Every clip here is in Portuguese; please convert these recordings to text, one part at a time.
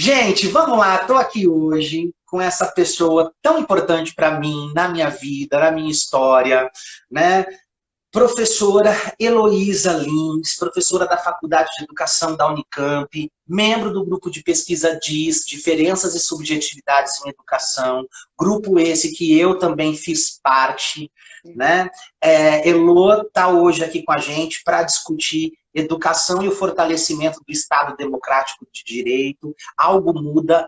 Gente, vamos lá, estou aqui hoje com essa pessoa tão importante para mim, na minha vida, na minha história, né? Professora Heloísa Lins, professora da Faculdade de Educação da Unicamp, membro do grupo de pesquisa DIS, Diferenças e Subjetividades em Educação, grupo esse que eu também fiz parte, né? Elo está hoje aqui com a gente para discutir educação e o fortalecimento do Estado Democrático de Direito, algo muda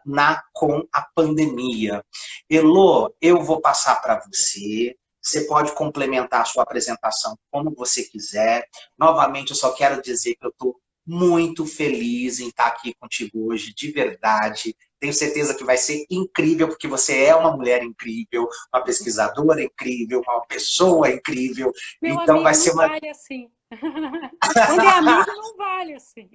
com a pandemia. Elo, eu vou passar para você. Você pode complementar a sua apresentação como você quiser. Novamente, eu só quero dizer que eu estou muito feliz em estar aqui contigo hoje, de verdade. Tenho certeza que vai ser incrível, porque você é uma mulher incrível, uma pesquisadora incrível, uma pessoa incrível. Meu Então, vai amigo ser não uma... vale assim. Quando é amigo, não vale assim.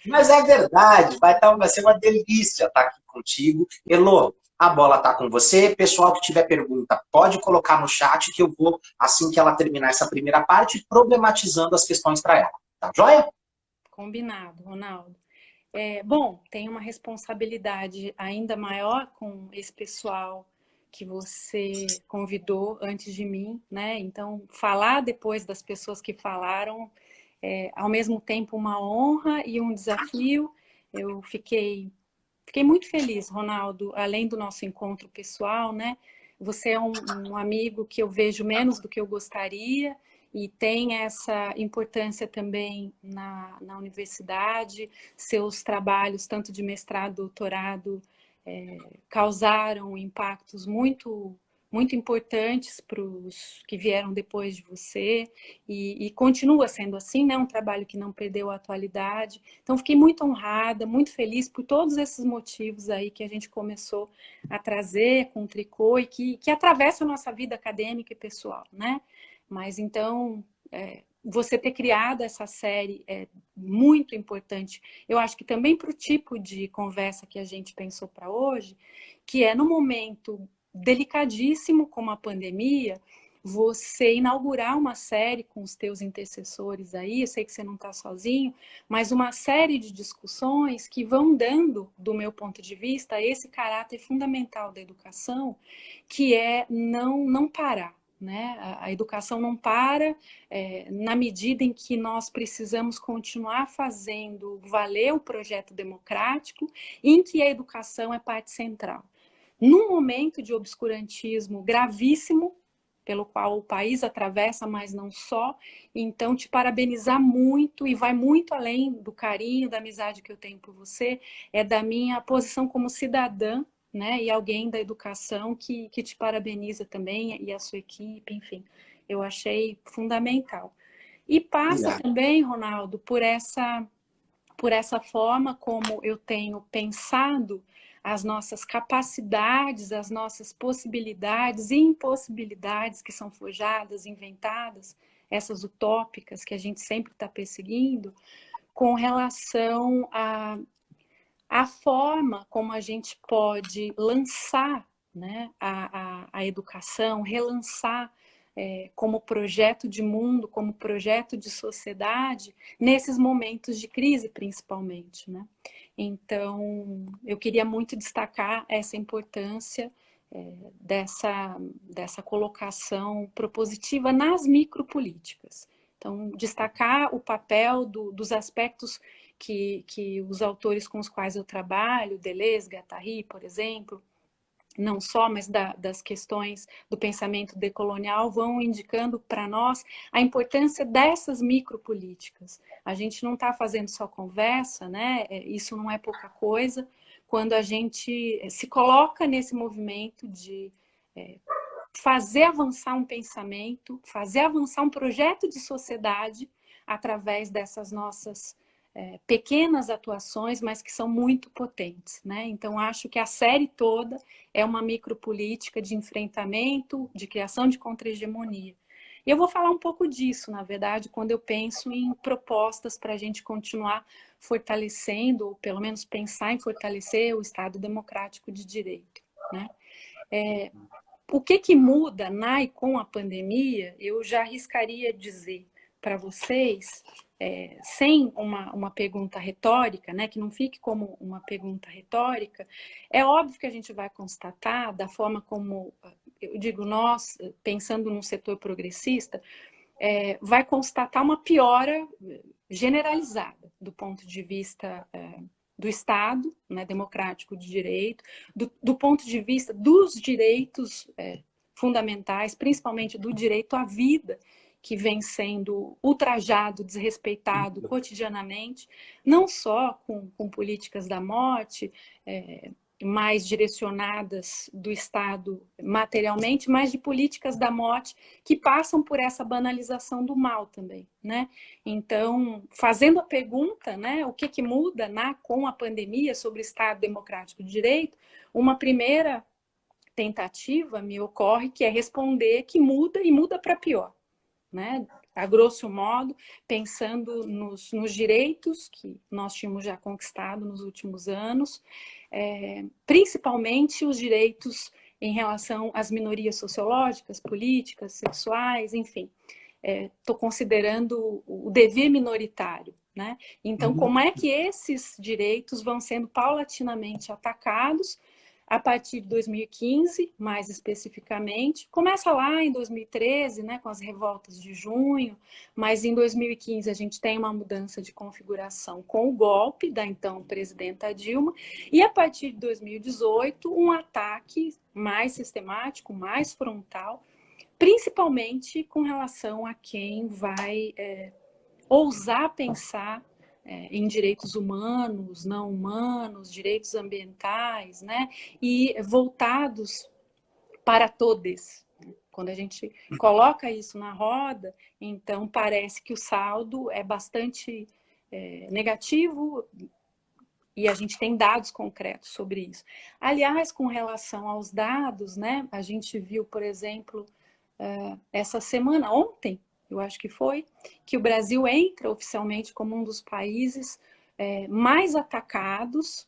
Mas é verdade, vai ser uma delícia estar aqui contigo. Elô, a bola está com você. Pessoal que tiver pergunta, pode colocar no chat que eu vou, assim que ela terminar essa primeira parte, problematizando as questões para ela. Tá joia? Combinado, Ronaldo. Bom, tem uma responsabilidade ainda maior com esse pessoal que você convidou antes de mim, né? Então, falar depois das pessoas que falaram é, ao mesmo tempo, uma honra e um desafio. Eu fiquei muito feliz, Ronaldo, além do nosso encontro pessoal, né? Você é um amigo que eu vejo menos do que eu gostaria e tem essa importância também na universidade. Seus trabalhos, tanto de mestrado, doutorado, causaram impactos muito importantes para os que vieram depois de você e continua sendo assim, né? Um trabalho que não perdeu a atualidade. Então, fiquei muito honrada, muito feliz por todos esses motivos aí que a gente começou a trazer com o tricô e que atravessam a nossa vida acadêmica e pessoal, né? Mas, então, você ter criado essa série é muito importante. Eu acho que também para o tipo de conversa que a gente pensou para hoje, que é no momento delicadíssimo como a pandemia, você inaugurar uma série com os teus intercessores aí, eu sei que você não está sozinho, mas uma série de discussões que vão dando, do meu ponto de vista, esse caráter fundamental da educação, que é não parar. Né? A educação não para na medida em que nós precisamos continuar fazendo valer o projeto democrático, em que a educação é parte central. Num momento de obscurantismo gravíssimo, pelo qual o país atravessa, mas não só, então te parabenizar muito, e vai muito além do carinho, da amizade que eu tenho por você, é da minha posição como cidadã, né, e alguém da educação que te parabeniza também, e a sua equipe, enfim, eu achei fundamental. E passa Obrigado. também, Ronaldo, por essa forma como eu tenho pensado as nossas capacidades, as nossas possibilidades e impossibilidades que são forjadas, inventadas, essas utópicas que a gente sempre está perseguindo, com relação à forma como a gente pode lançar, né, a educação, relançar como projeto de mundo, como projeto de sociedade, nesses momentos de crise, principalmente, né? Então, eu queria muito destacar essa importância dessa colocação propositiva nas micropolíticas. Então, destacar o papel dos aspectos que os autores com os quais eu trabalho, Deleuze, Guattari, por exemplo, não só, mas das questões do pensamento decolonial, vão indicando para nós a importância dessas micropolíticas. A gente não está fazendo só conversa, né? Isso não é pouca coisa, quando a gente se coloca nesse movimento de fazer avançar um pensamento, fazer avançar um projeto de sociedade através dessas nossas pequenas atuações, mas que são muito potentes, né? Então, acho que a série toda é uma micropolítica de enfrentamento, de criação de contra-hegemonia. E eu vou falar um pouco disso, na verdade, quando eu penso em propostas para a gente continuar fortalecendo, ou pelo menos pensar em fortalecer o Estado democrático de direito, né? O que muda na e com a pandemia, eu já arriscaria dizer para vocês sem uma pergunta retórica, né, que não fique como uma pergunta retórica, é óbvio que a gente vai constatar, da forma como, eu digo nós, pensando num setor progressista, vai constatar uma piora generalizada do ponto de vista do Estado, né, democrático de direito, do ponto de vista dos direitos fundamentais, principalmente do direito à vida, que vem sendo ultrajado, desrespeitado cotidianamente, não só com políticas da morte, mais direcionadas do Estado materialmente, mas de políticas da morte que passam por essa banalização do mal também, né? Então, fazendo a pergunta, né, o que muda com a pandemia sobre o Estado democrático de direito, uma primeira tentativa me ocorre que é responder que muda e muda para pior, né? A grosso modo, pensando nos direitos que nós tínhamos já conquistado nos últimos anos, principalmente os direitos em relação às minorias sociológicas, políticas, sexuais, enfim. Estou considerando o dever minoritário, né? Então, como é que esses direitos vão sendo paulatinamente atacados a partir de 2015, mais especificamente? Começa lá em 2013, né, com as revoltas de junho, mas em 2015 a gente tem uma mudança de configuração com o golpe da então presidenta Dilma, e a partir de 2018 um ataque mais sistemático, mais frontal, principalmente com relação a quem vai ousar pensar em direitos humanos, não humanos, direitos ambientais, né? E voltados para todos. Quando a gente coloca isso na roda, então parece que o saldo é bastante negativo, e a gente tem dados concretos sobre isso. Aliás, com relação aos dados, né? A gente viu, por exemplo, essa semana, ontem, eu acho que foi, que o Brasil entra oficialmente como um dos países mais atacados,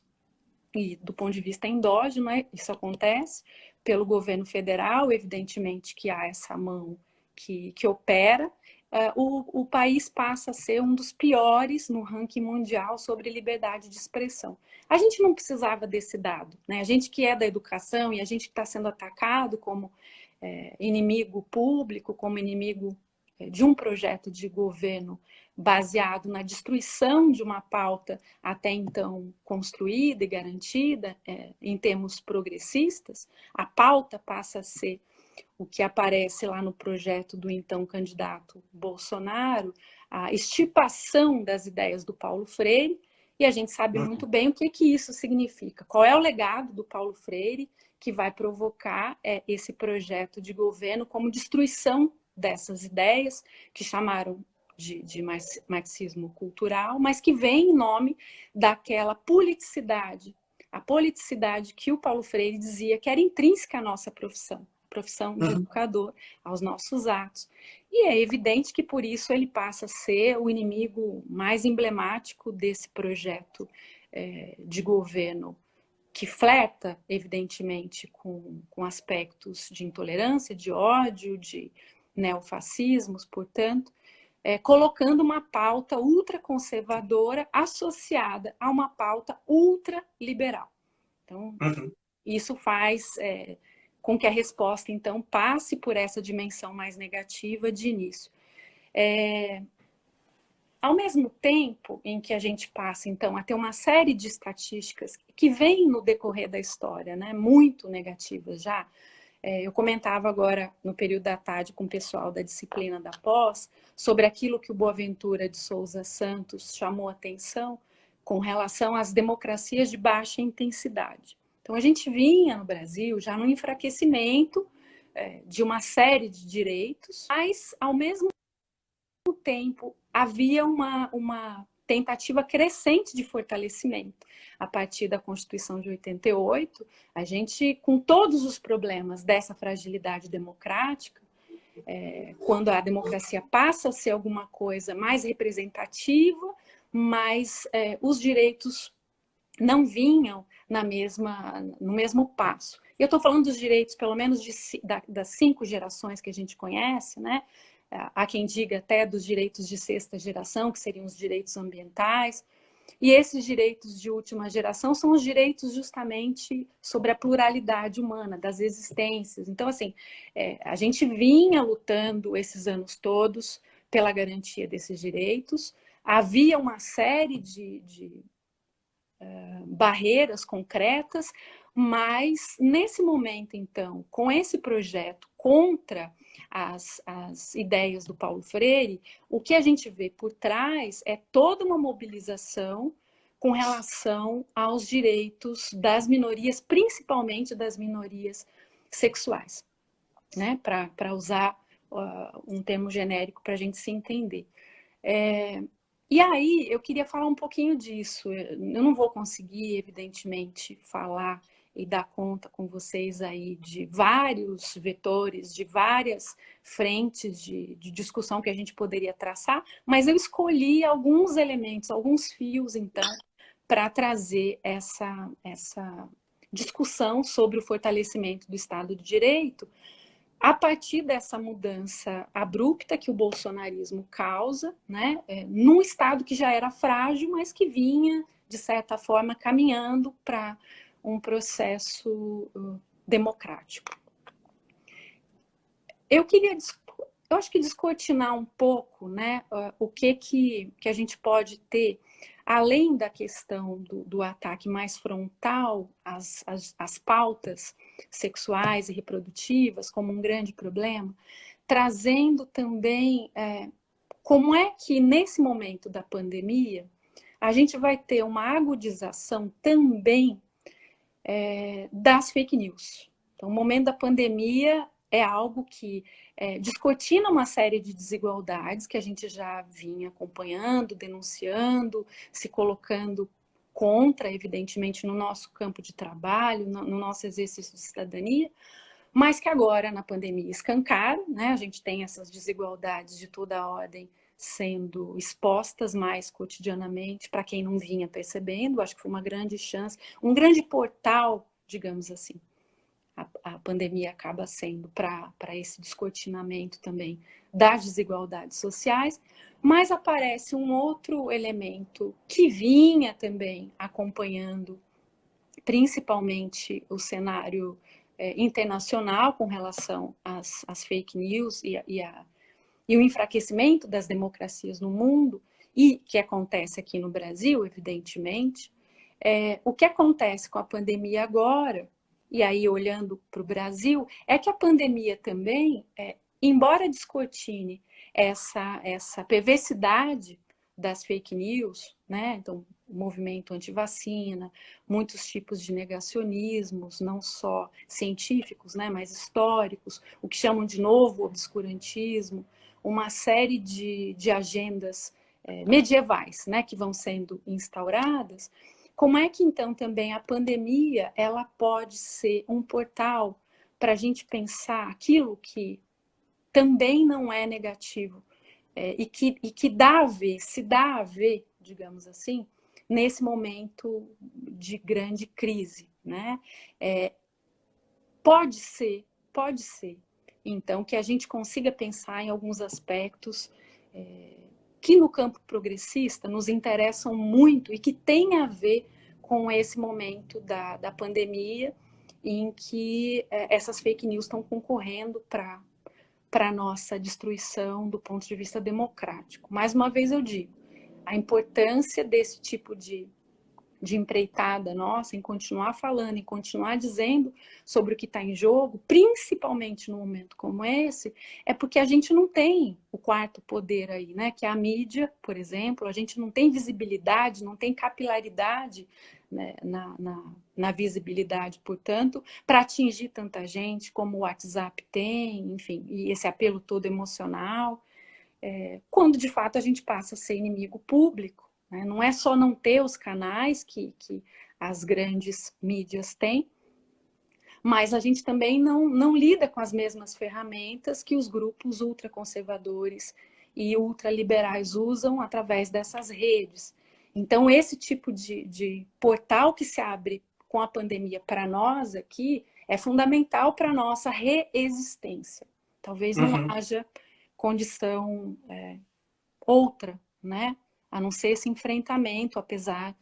e do ponto de vista endógeno, isso acontece, pelo governo federal, evidentemente que há essa mão que opera, o país passa a ser um dos piores no ranking mundial sobre liberdade de expressão. A gente não precisava desse dado, né? A gente que é da educação e a gente que está sendo atacado como inimigo público, como inimigo de um projeto de governo baseado na destruição de uma pauta até então construída e garantida em termos progressistas, a pauta passa a ser o que aparece lá no projeto do então candidato Bolsonaro, a extirpação das ideias do Paulo Freire, e a gente sabe muito bem o que isso significa. Qual é o legado do Paulo Freire que vai provocar esse projeto de governo como destruição dessas ideias, que chamaram de marxismo cultural, mas que vem em nome daquela politicidade, a politicidade que o Paulo Freire dizia que era intrínseca à nossa profissão de educador, aos nossos atos. E é evidente que por isso ele passa a ser o inimigo mais emblemático desse projeto de governo, que flerta, evidentemente, com aspectos de intolerância, de ódio, de neofascismos, portanto, colocando uma pauta ultraconservadora associada a uma pauta ultraliberal. Então, isso faz com que a resposta, então, passe por essa dimensão mais negativa de início. Ao mesmo tempo em que a gente passa, então, a ter uma série de estatísticas que vêm no decorrer da história, né, muito negativas já. Eu comentava agora, no período da tarde, com o pessoal da disciplina da pós, sobre aquilo que o Boaventura de Souza Santos chamou atenção com relação às democracias de baixa intensidade. Então, a gente vinha no Brasil já no enfraquecimento de uma série de direitos, mas, ao mesmo tempo, havia uma tentativa crescente de fortalecimento. A partir da Constituição de 88, a gente, com todos os problemas dessa fragilidade democrática, quando a democracia passa a ser alguma coisa mais representativa, mas os direitos não vinham no mesmo passo. E eu estou falando dos direitos, pelo menos das 5 gerações que a gente conhece, né? há quem diga até dos direitos de sexta geração, que seriam os direitos ambientais. E esses direitos de última geração são os direitos justamente sobre a pluralidade humana, das existências. Então, assim, a gente vinha lutando esses anos todos pela garantia desses direitos. Havia uma série de barreiras concretas, mas nesse momento, então, com esse projeto contra as ideias do Paulo Freire, o que a gente vê por trás é toda uma mobilização com relação aos direitos das minorias, principalmente das minorias sexuais, né? Para usar um termo genérico para a gente se entender. E aí, eu queria falar um pouquinho disso. Eu não vou conseguir, evidentemente, falar e dar conta com vocês aí de vários vetores, de várias frentes de discussão que a gente poderia traçar, mas eu escolhi alguns elementos, alguns fios, então, para trazer essa discussão sobre o fortalecimento do Estado de Direito, a partir dessa mudança abrupta que o bolsonarismo causa, né, num Estado que já era frágil, mas que vinha, de certa forma, caminhando para um processo democrático. Eu acho que descortinar um pouco, né, o que a gente pode ter, além da questão do ataque mais frontal às pautas sexuais e reprodutivas como um grande problema, trazendo também como é que nesse momento da pandemia a gente vai ter uma agudização também das fake news. Então, o momento da pandemia é algo que descortina uma série de desigualdades que a gente já vinha acompanhando, denunciando, se colocando contra, evidentemente, no nosso campo de trabalho, no nosso exercício de cidadania, mas que agora, na pandemia, escancaram, né? A gente tem essas desigualdades de toda a ordem sendo expostas mais cotidianamente para quem não vinha percebendo. Acho que foi uma grande chance, um grande portal, digamos assim. A pandemia acaba sendo para esse descortinamento também das desigualdades sociais, mas aparece um outro elemento que vinha também acompanhando principalmente o cenário internacional com relação às fake news e o enfraquecimento das democracias no mundo, e que acontece aqui no Brasil, evidentemente. O que acontece com a pandemia agora, e aí olhando para o Brasil, é que a pandemia também, embora descortine essa perversidade das fake news, né? Então, o movimento anti-vacina, muitos tipos de negacionismos, não só científicos, né, mas históricos, o que chamam de novo obscurantismo, uma série de agendas medievais, né, que vão sendo instauradas. Como é que, então, também a pandemia ela pode ser um portal para a gente pensar aquilo que também não é negativo e que dá a ver, se dá a ver, digamos assim, nesse momento de grande crise, né? Pode ser, então, que a gente consiga pensar em alguns aspectos que no campo progressista nos interessam muito e que tem a ver com esse momento da pandemia em que essas fake news estão concorrendo para a nossa destruição do ponto de vista democrático. Mais uma vez eu digo, a importância desse tipo de empreitada nossa em continuar falando, em continuar dizendo sobre o que está em jogo, principalmente num momento como esse, é porque a gente não tem o quarto poder aí, né? Que é a mídia, por exemplo, a gente não tem visibilidade, não tem capilaridade, né, na visibilidade, portanto, para atingir tanta gente como o WhatsApp tem, enfim, e esse apelo todo emocional, quando de fato a gente passa a ser inimigo público. Não é só não ter os canais que as grandes mídias têm, mas a gente também não lida com as mesmas ferramentas que os grupos ultraconservadores e ultraliberais usam através dessas redes. Então, esse tipo de portal que se abre com a pandemia para nós aqui é fundamental para a nossa reexistência. Talvez não haja condição outra, né? A não ser esse enfrentamento, apesar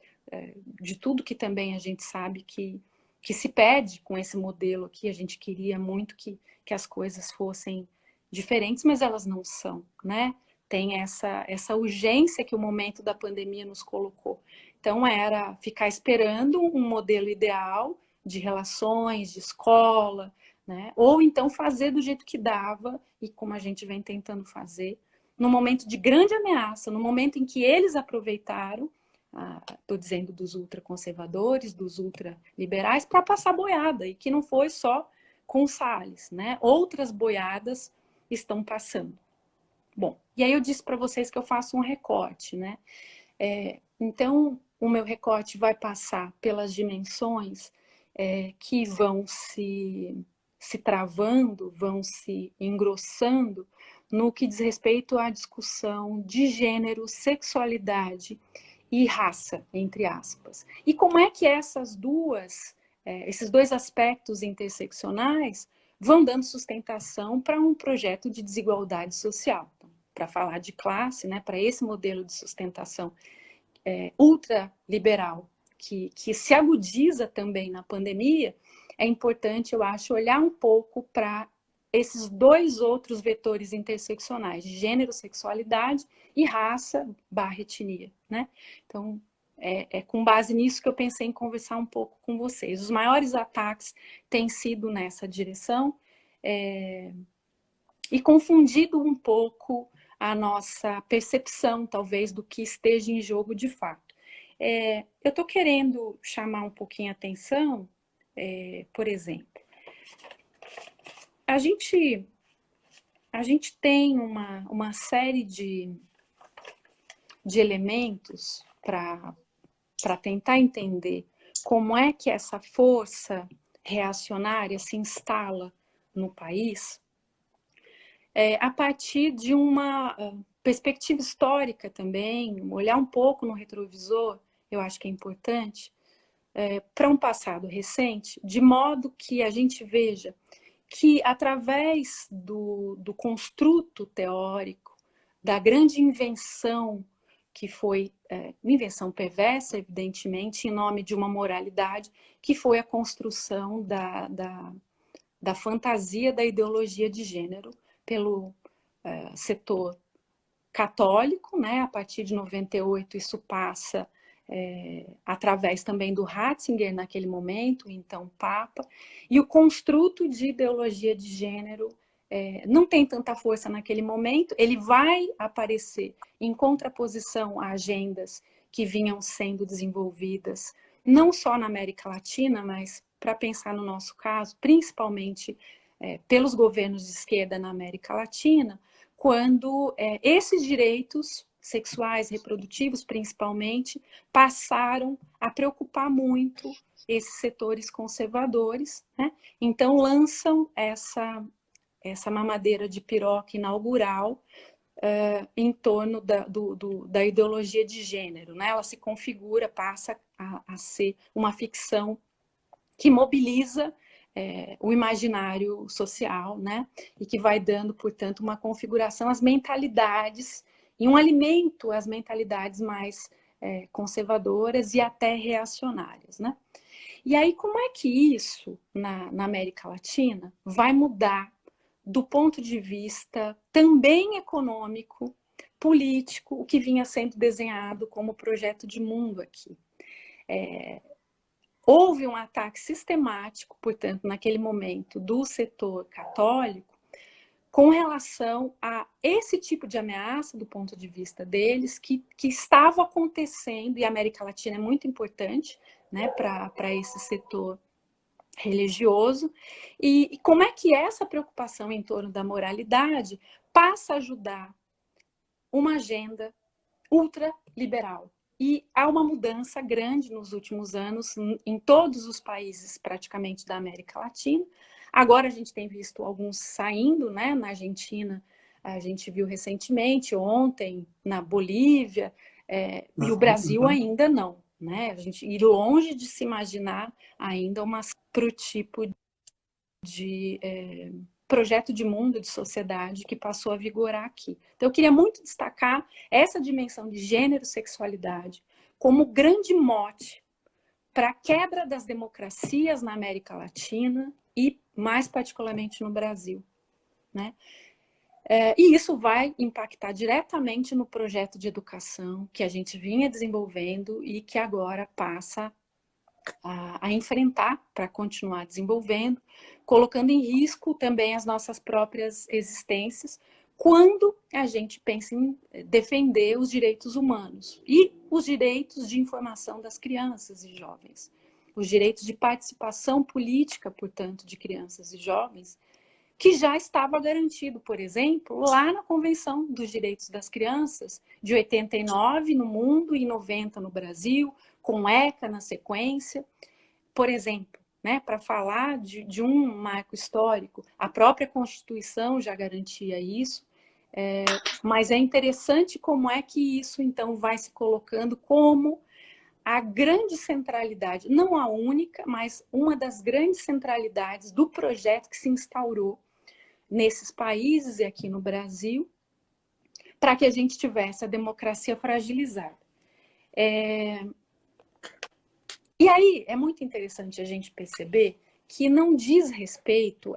de tudo que também a gente sabe que se pede com esse modelo aqui. A gente queria muito que as coisas fossem diferentes, mas elas não são, né? Tem essa urgência que o momento da pandemia nos colocou. Então, era ficar esperando um modelo ideal de relações, de escola, né? Ou então fazer do jeito que dava, e como a gente vem tentando fazer, no momento de grande ameaça, no momento em que eles aproveitaram, estou dizendo dos ultraconservadores, dos ultraliberais, para passar boiada, e que não foi só com Salles, né? Outras boiadas estão passando. Bom, e aí eu disse para vocês que eu faço um recorte, né? Então, o meu recorte vai passar pelas dimensões que vão se travando, vão se engrossando no que diz respeito à discussão de gênero, sexualidade e raça, entre aspas. E como é que esses dois aspectos interseccionais vão dando sustentação para um projeto de desigualdade social. Então, para falar de classe, né, para esse modelo de sustentação ultraliberal, que se agudiza também na pandemia, é importante, eu acho, olhar um pouco para esses dois outros vetores interseccionais, de gênero, sexualidade e raça/etnia, né? Então, com base nisso que eu pensei em conversar um pouco com vocês. Os maiores ataques têm sido nessa direção e confundido um pouco a nossa percepção, talvez, do que esteja em jogo de fato. Eu estou querendo chamar um pouquinho a atenção, por exemplo, a gente tem uma série de elementos para tentar entender como é que essa força reacionária se instala no país, a partir de uma perspectiva histórica também, olhar um pouco no retrovisor, eu acho que é importante, para um passado recente, de modo que a gente veja que, através do construto teórico, da grande invenção, que foi uma invenção perversa, evidentemente, em nome de uma moralidade, que foi a construção da fantasia da ideologia de gênero pelo setor católico, né? A partir de 98 isso passa através também do Ratzinger naquele momento, então Papa, e o construto de ideologia de gênero não tem tanta força naquele momento, ele vai aparecer em contraposição a agendas que vinham sendo desenvolvidas, não só na América Latina, mas, para pensar no nosso caso, principalmente pelos governos de esquerda na América Latina, quando esses direitos sexuais, reprodutivos principalmente, passaram a preocupar muito esses setores conservadores, né? Então lançam essa mamadeira de piroca inaugural em torno da ideologia de gênero, né? Ela se configura, passa a ser uma ficção que mobiliza o imaginário social, né? E que vai dando, portanto, uma configuração às mentalidades e um alimento às mentalidades mais conservadoras e até reacionárias, né? E aí, como é que isso, na América Latina, vai mudar do ponto de vista também econômico, político, o que vinha sendo desenhado como projeto de mundo aqui? Houve um ataque sistemático, portanto, naquele momento, do setor católico, com relação a esse tipo de ameaça, do ponto de vista deles, que estava acontecendo, e a América Latina é muito importante, né, para esse setor religioso, e como é que essa preocupação em torno da moralidade passa a ajudar uma agenda ultraliberal. E há uma mudança grande nos últimos anos em todos os países praticamente da América Latina. Agora a gente tem visto alguns saindo, né? Na Argentina a gente viu recentemente, ontem na Bolívia, e o Brasil ainda não, né? A gente ir longe de se imaginar ainda para o tipo de projeto de mundo, de sociedade que passou a vigorar aqui. Então, eu queria muito destacar essa dimensão de gênero e sexualidade como grande mote para a quebra das democracias na América Latina e, mais particularmente, no Brasil, né? E isso vai impactar diretamente no projeto de educação que a gente vinha desenvolvendo e que agora passa a enfrentar para continuar desenvolvendo, colocando em risco também as nossas próprias existências, quando a gente pensa em defender os direitos humanos e os direitos de informação das crianças e jovens, os direitos de participação política, portanto, de crianças e jovens, que já estava garantido, por exemplo, lá na Convenção dos Direitos das Crianças, de 89 no mundo e 90 no Brasil, com ECA na sequência. Por exemplo, né, para falar de um marco histórico, a própria Constituição já garantia isso, mas é interessante como é que isso, então, vai se colocando como a grande centralidade, não a única, mas uma das grandes centralidades do projeto que se instaurou nesses países e aqui no Brasil, para que a gente tivesse a democracia fragilizada. E aí é muito interessante a gente perceber que não diz respeito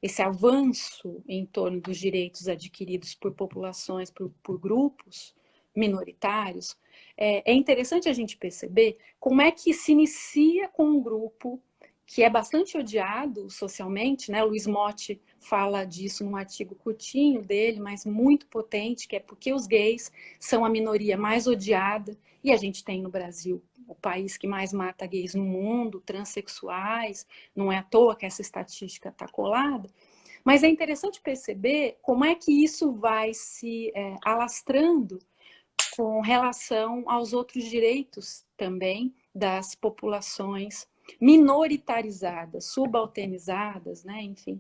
esse avanço em torno dos direitos adquiridos por populações, por grupos minoritários. É interessante a gente perceber como é que se inicia com um grupo que é bastante odiado socialmente, né? Luiz Motti fala disso num artigo curtinho dele, mas muito potente, que é porque os gays são a minoria mais odiada, e a gente tem no Brasil o país que mais mata gays no mundo, transexuais, não é à toa que essa estatística está colada, mas é interessante perceber como é que isso vai se alastrando com relação aos outros direitos também das populações minoritarizadas, subalternizadas, né? Enfim.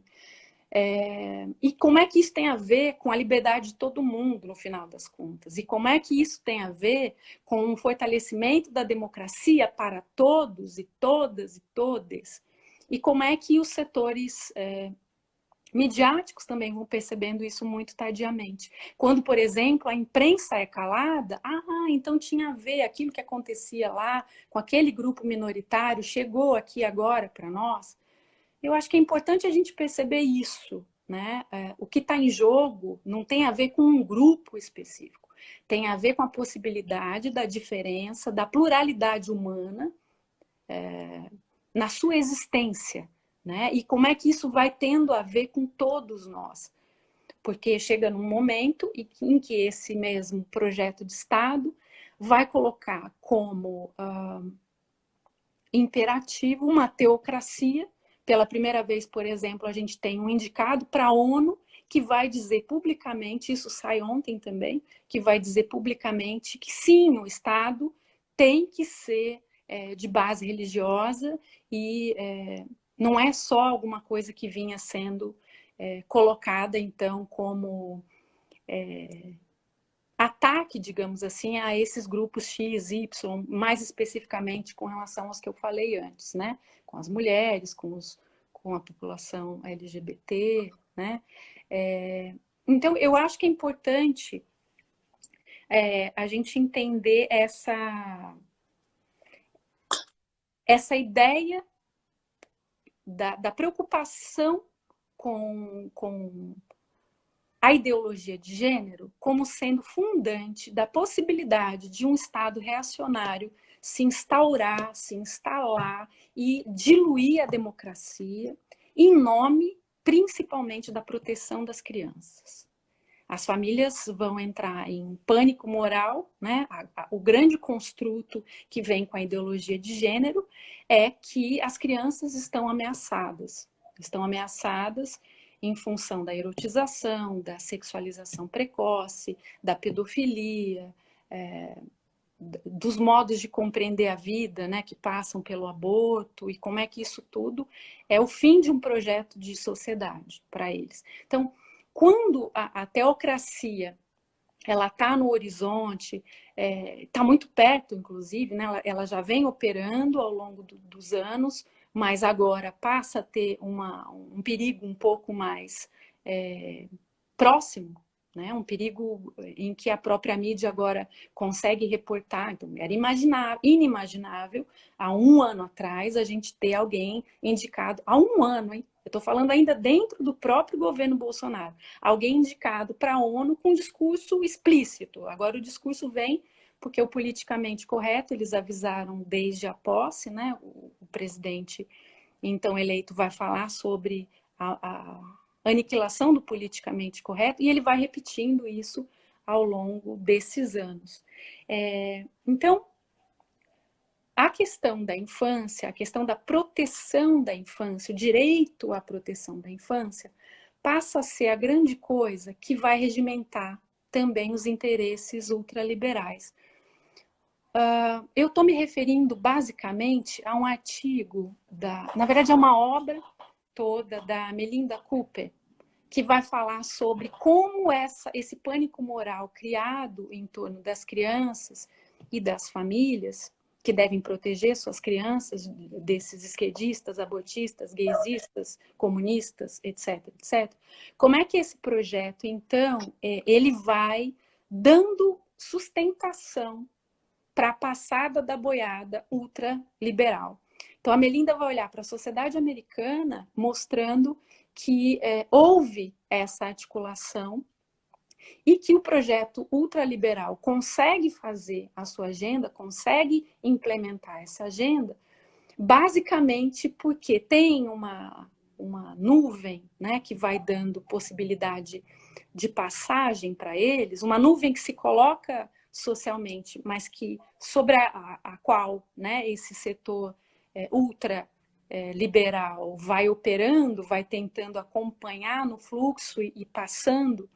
E como é que isso tem a ver com a liberdade de todo mundo, no final das contas? E como é que isso tem a ver com o fortalecimento da democracia para todos e todas e todes? E como é que os setores midiáticos também vão percebendo isso muito tardiamente. Quando, por exemplo, a imprensa é calada, então tinha a ver aquilo que acontecia lá com aquele grupo minoritário, chegou aqui agora para nós. Eu acho que é importante a gente perceber isso, né? O que está em jogo não tem a ver com um grupo específico, tem a ver com a possibilidade da diferença, da pluralidade humana na sua existência, né? E como é que isso vai tendo a ver com todos nós? Porque chega num momento em que esse mesmo projeto de Estado vai colocar como imperativo uma teocracia. Pela primeira vez, por exemplo, a gente tem um indicado para a ONU que vai dizer publicamente, isso sai ontem também, que vai dizer publicamente que sim, o Estado tem que ser de base religiosa e não é só alguma coisa que vinha sendo colocada, então, como ataque, digamos assim, a esses grupos X, Y, mais especificamente com relação aos que eu falei antes, né? Com as mulheres, com a população LGBT, né? Então, eu acho que é importante a gente entender essa ideia da preocupação com a ideologia de gênero como sendo fundante da possibilidade de um Estado reacionário se instaurar, se instalar e diluir a democracia em nome, principalmente, da proteção das crianças. As famílias vão entrar em pânico moral, né? O grande construto que vem com a ideologia de gênero é que as crianças estão ameaçadas em função da erotização, da sexualização precoce, da pedofilia, dos modos de compreender a vida, né, que passam pelo aborto, e como é que isso tudo é o fim de um projeto de sociedade para eles. Então, quando a teocracia ela está no horizonte, está muito perto, inclusive, né, ela já vem operando ao longo dos anos, mas agora passa a ter um perigo um pouco mais próximo, né? Um perigo em que a própria mídia agora consegue reportar. Então, era inimaginável, há um ano atrás, a gente ter alguém indicado, há um ano, hein? Eu estou falando ainda dentro do próprio governo Bolsonaro, alguém indicado para a ONU com discurso explícito. Agora o discurso vem porque o politicamente correto, eles avisaram desde a posse, né? O presidente, então, eleito, vai falar sobre a aniquilação do politicamente correto, e ele vai repetindo isso ao longo desses anos. Então, a questão da infância, a questão da proteção da infância, o direito à proteção da infância, passa a ser a grande coisa que vai regimentar também os interesses ultraliberais. Eu estou me referindo basicamente a um artigo, na verdade é uma obra toda da Melinda Cooper, que vai falar sobre como esse pânico moral criado em torno das crianças e das famílias, que devem proteger suas crianças desses esquerdistas, abortistas, gaysistas, comunistas, etc, etc. Como é que esse projeto, então, ele vai dando sustentação para a passada da boiada ultraliberal. Então, a Melinda vai olhar para a sociedade americana mostrando que houve essa articulação e que o projeto ultraliberal consegue fazer a sua agenda, consegue implementar essa agenda, basicamente porque tem uma nuvem, né, que vai dando possibilidade de passagem para eles, uma nuvem que se coloca socialmente, mas que sobre a qual, né, esse setor ultraliberal vai operando, vai tentando acompanhar no fluxo e passando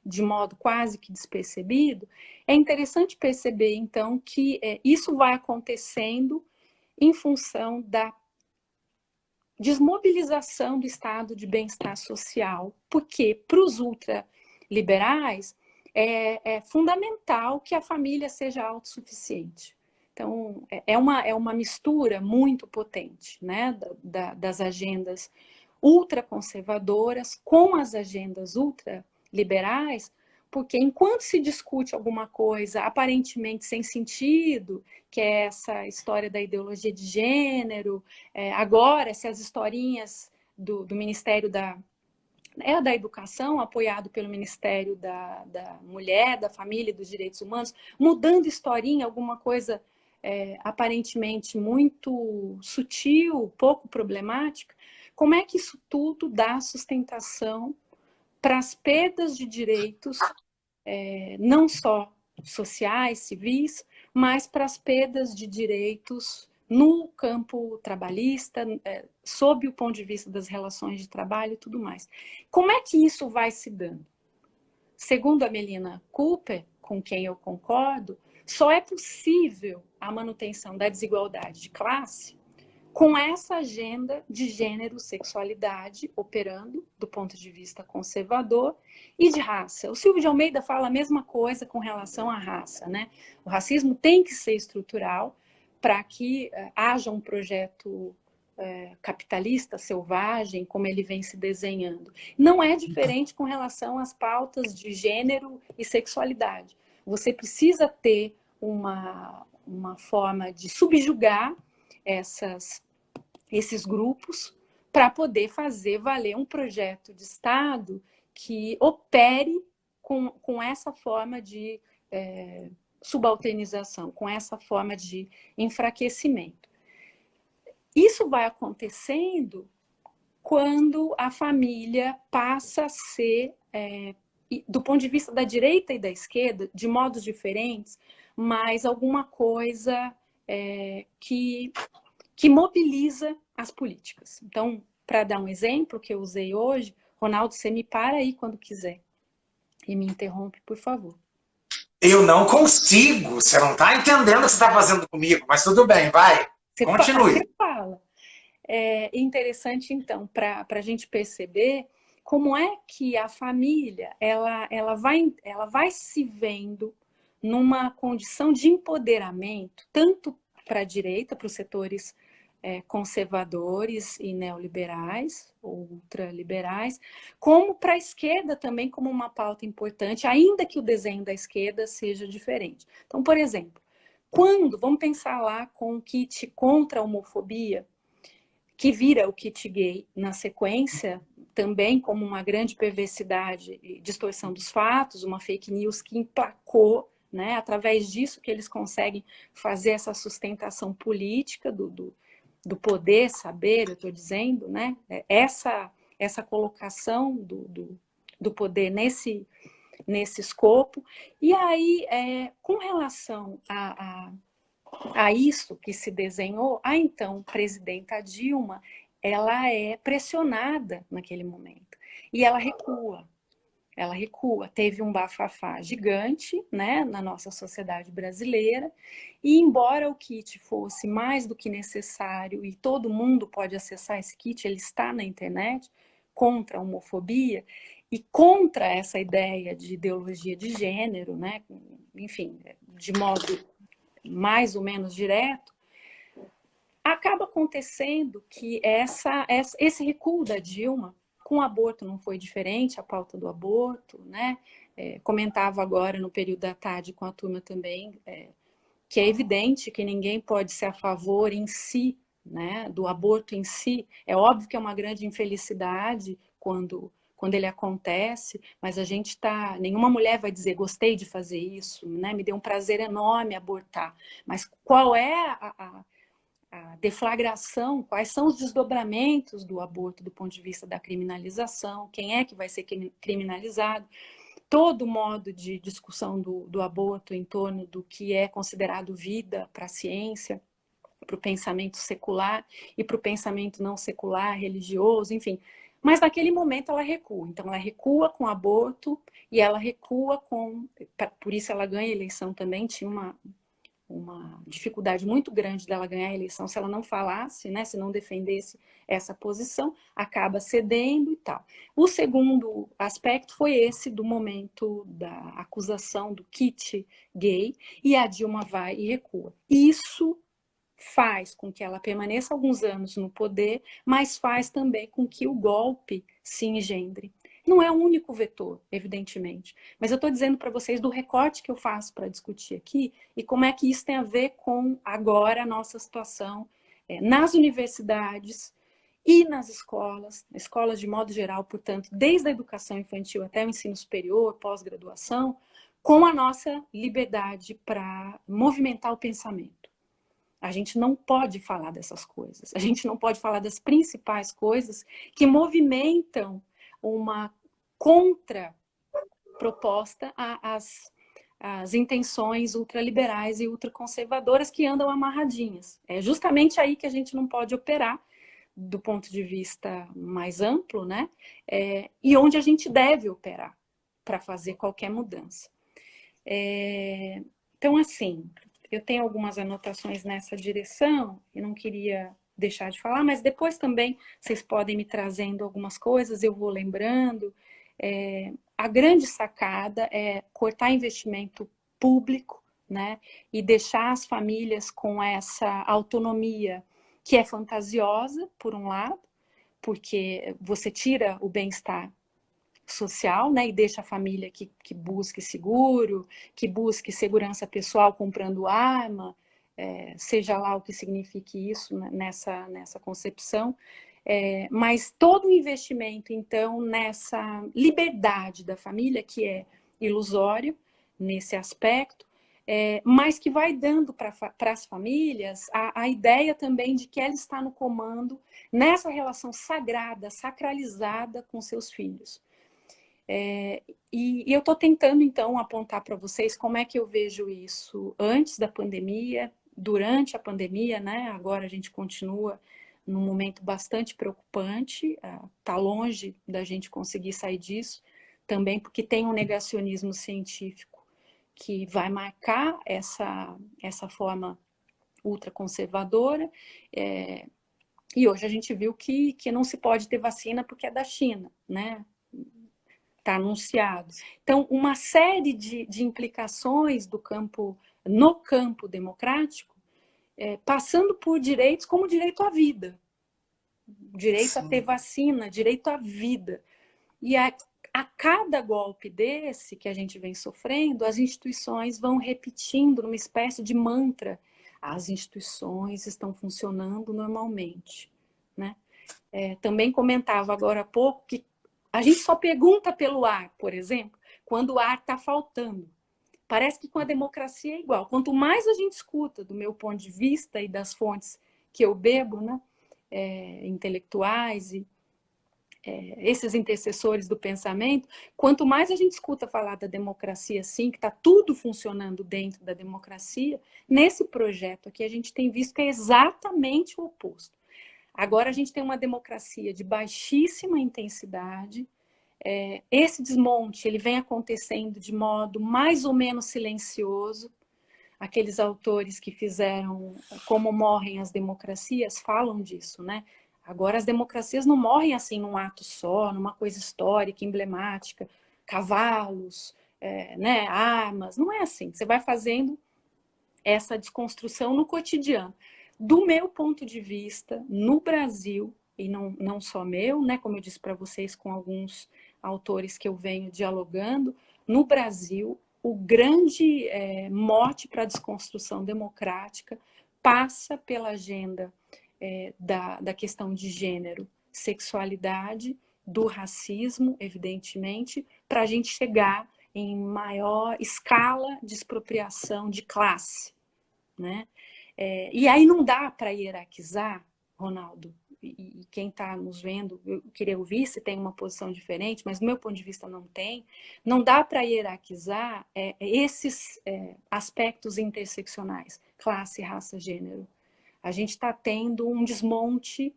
de modo quase que despercebido. É interessante perceber, então, que isso vai acontecendo em função da desmobilização do estado de bem-estar social, porque para os ultraliberais é fundamental que a família seja autossuficiente. Então, é uma mistura muito potente, né, das agendas ultraconservadoras com as agendas ultraliberais, porque enquanto se discute alguma coisa aparentemente sem sentido, que é essa história da ideologia de gênero, agora, se as historinhas do Ministério da Educação, apoiado pelo Ministério da Mulher, da Família e dos Direitos Humanos, mudando historinha, alguma coisa aparentemente muito sutil, pouco problemática, como é que isso tudo dá sustentação para as perdas de direitos, não só sociais, civis, mas para as perdas de direitos no campo trabalhista, sob o ponto de vista das relações de trabalho e tudo mais. Como é que isso vai se dando? Segundo a Melinda Cooper, com quem eu concordo, só é possível a manutenção da desigualdade de classe com essa agenda de gênero, sexualidade operando do ponto de vista conservador e de raça. O Silvio de Almeida fala a mesma coisa com relação à raça, né? O racismo tem que ser estrutural para que haja um projeto capitalista, selvagem, como ele vem se desenhando. Não é diferente com relação às pautas de gênero e sexualidade. Você precisa ter uma forma de subjugar esses grupos para poder fazer valer um projeto de Estado que opere com essa forma de subalternização, com essa forma de enfraquecimento. Isso vai acontecendo quando a família passa a ser, do ponto de vista da direita e da esquerda, de modos diferentes, mas alguma coisa que mobiliza as políticas. Então, para dar um exemplo que eu usei hoje, Ronaldo, você me para aí quando quiser e me interrompe, por favor. Eu não consigo, você não está entendendo o que você está fazendo comigo, mas tudo bem, vai, continue. Você fala. É interessante, então, para a gente perceber como é que a família ela vai se vendo numa condição de empoderamento, tanto para a direita, para os setores conservadores e neoliberais, ou ultraliberais, como para a esquerda também como uma pauta importante, ainda que o desenho da esquerda seja diferente. Então, por exemplo, vamos pensar lá com o kit contra a homofobia, que vira o kit gay na sequência, também como uma grande perversidade e distorção dos fatos, uma fake news que emplacou, né, através disso que eles conseguem fazer essa sustentação política do poder, saber, eu estou dizendo, né, essa colocação do poder nesse escopo. E aí, com relação a isso que se desenhou, a então presidenta Dilma, ela é pressionada naquele momento. E ela recua. Ela recua. Teve um bafafá gigante, né, na nossa sociedade brasileira. E embora o kit fosse mais do que necessário e todo mundo pode acessar esse kit, ele está na internet, contra a homofobia e contra essa ideia de ideologia de gênero, né, enfim, de modo mais ou menos direto, acaba acontecendo que esse recuo da Dilma, com o aborto não foi diferente, a pauta do aborto, né? Comentava agora no período da tarde com a turma também, que é evidente que ninguém pode ser a favor em si, né, do aborto em si. É óbvio que é uma grande infelicidade quando ele acontece, mas a gente está... Nenhuma mulher vai dizer, gostei de fazer isso, né? Me deu um prazer enorme abortar. Mas qual é a deflagração, quais são os desdobramentos do aborto do ponto de vista da criminalização, quem é que vai ser criminalizado, todo modo de discussão do aborto em torno do que é considerado vida para a ciência, para o pensamento secular e para o pensamento não secular, religioso, enfim. Mas naquele momento ela recua. Então ela recua com o aborto e ela recua com... Por isso ela ganha a eleição também, tinha uma dificuldade muito grande dela ganhar a eleição se ela não falasse, né, se não defendesse essa posição, acaba cedendo e tal. O segundo aspecto foi esse do momento da acusação do kit gay, e a Dilma vai e recua. Isso faz com que ela permaneça alguns anos no poder, mas faz também com que o golpe se engendre. Não é o único vetor, evidentemente, mas eu estou dizendo para vocês do recorte que eu faço para discutir aqui e como é que isso tem a ver com agora a nossa situação nas universidades e nas escolas de modo geral, portanto, desde a educação infantil até o ensino superior, pós-graduação, com a nossa liberdade para movimentar o pensamento. A gente não pode falar dessas coisas. A gente não pode falar das principais coisas que movimentam uma contraproposta às intenções ultraliberais e ultraconservadoras que andam amarradinhas. É justamente aí que a gente não pode operar do ponto de vista mais amplo, né? E onde a gente deve operar para fazer qualquer mudança. Então, assim, eu tenho algumas anotações nessa direção e não queria deixar de falar, mas depois também vocês podem me trazendo algumas coisas, eu vou lembrando. A grande sacada é cortar investimento público, né, e deixar as famílias com essa autonomia que é fantasiosa, por um lado, porque você tira o bem-estar social, né, e deixa a família que busque seguro, que busque segurança pessoal comprando arma, seja lá o que signifique isso, né, nessa concepção, mas todo o investimento, então, nessa liberdade da família, que é ilusório nesse aspecto, mas que vai dando para as famílias a ideia também de que ela está no comando nessa relação sagrada, sacralizada com seus filhos. E eu estou tentando, então, apontar para vocês como é que eu vejo isso antes da pandemia, durante a pandemia, né? Agora a gente continua num momento bastante preocupante, está longe da gente conseguir sair disso, também porque tem um negacionismo científico que vai marcar essa forma ultraconservadora, e hoje a gente viu que não se pode ter vacina porque é da China, né? Está anunciado. Então, uma série de implicações no campo democrático passando por direitos como o direito à vida, direito a ter vacina, direito à vida. E a cada golpe desse que a gente vem sofrendo, as instituições vão repetindo numa espécie de mantra: as instituições estão funcionando normalmente, né? Também comentava agora há pouco que a gente só pergunta pelo ar, por exemplo, quando o ar está faltando. Parece que com a democracia é igual. Quanto mais a gente escuta, do meu ponto de vista e das fontes que eu bebo, né, intelectuais e esses intercessores do pensamento, quanto mais a gente escuta falar da democracia, sim, que está tudo funcionando dentro da democracia, nesse projeto aqui a gente tem visto que é exatamente o oposto. Agora a gente tem uma democracia de baixíssima intensidade. Esse desmonte ele vem acontecendo de modo mais ou menos silencioso. Aqueles autores que fizeram Como Morrem as Democracias falam disso, né? Agora as democracias não morrem assim num ato só, numa coisa histórica, emblemática, cavalos, né, armas, não é assim. Você vai fazendo essa desconstrução no cotidiano. Do meu ponto de vista, no Brasil, e não só meu, né, como eu disse para vocês com alguns autores que eu venho dialogando, no Brasil, o grande mote para a desconstrução democrática passa pela agenda da questão de gênero, sexualidade, do racismo, evidentemente, para a gente chegar em maior escala de expropriação de classe, né? E aí não dá para hierarquizar, Ronaldo, e quem está nos vendo, eu queria ouvir se tem uma posição diferente, mas do meu ponto de vista não dá para hierarquizar esses aspectos interseccionais, classe, raça, gênero. A gente está tendo um desmonte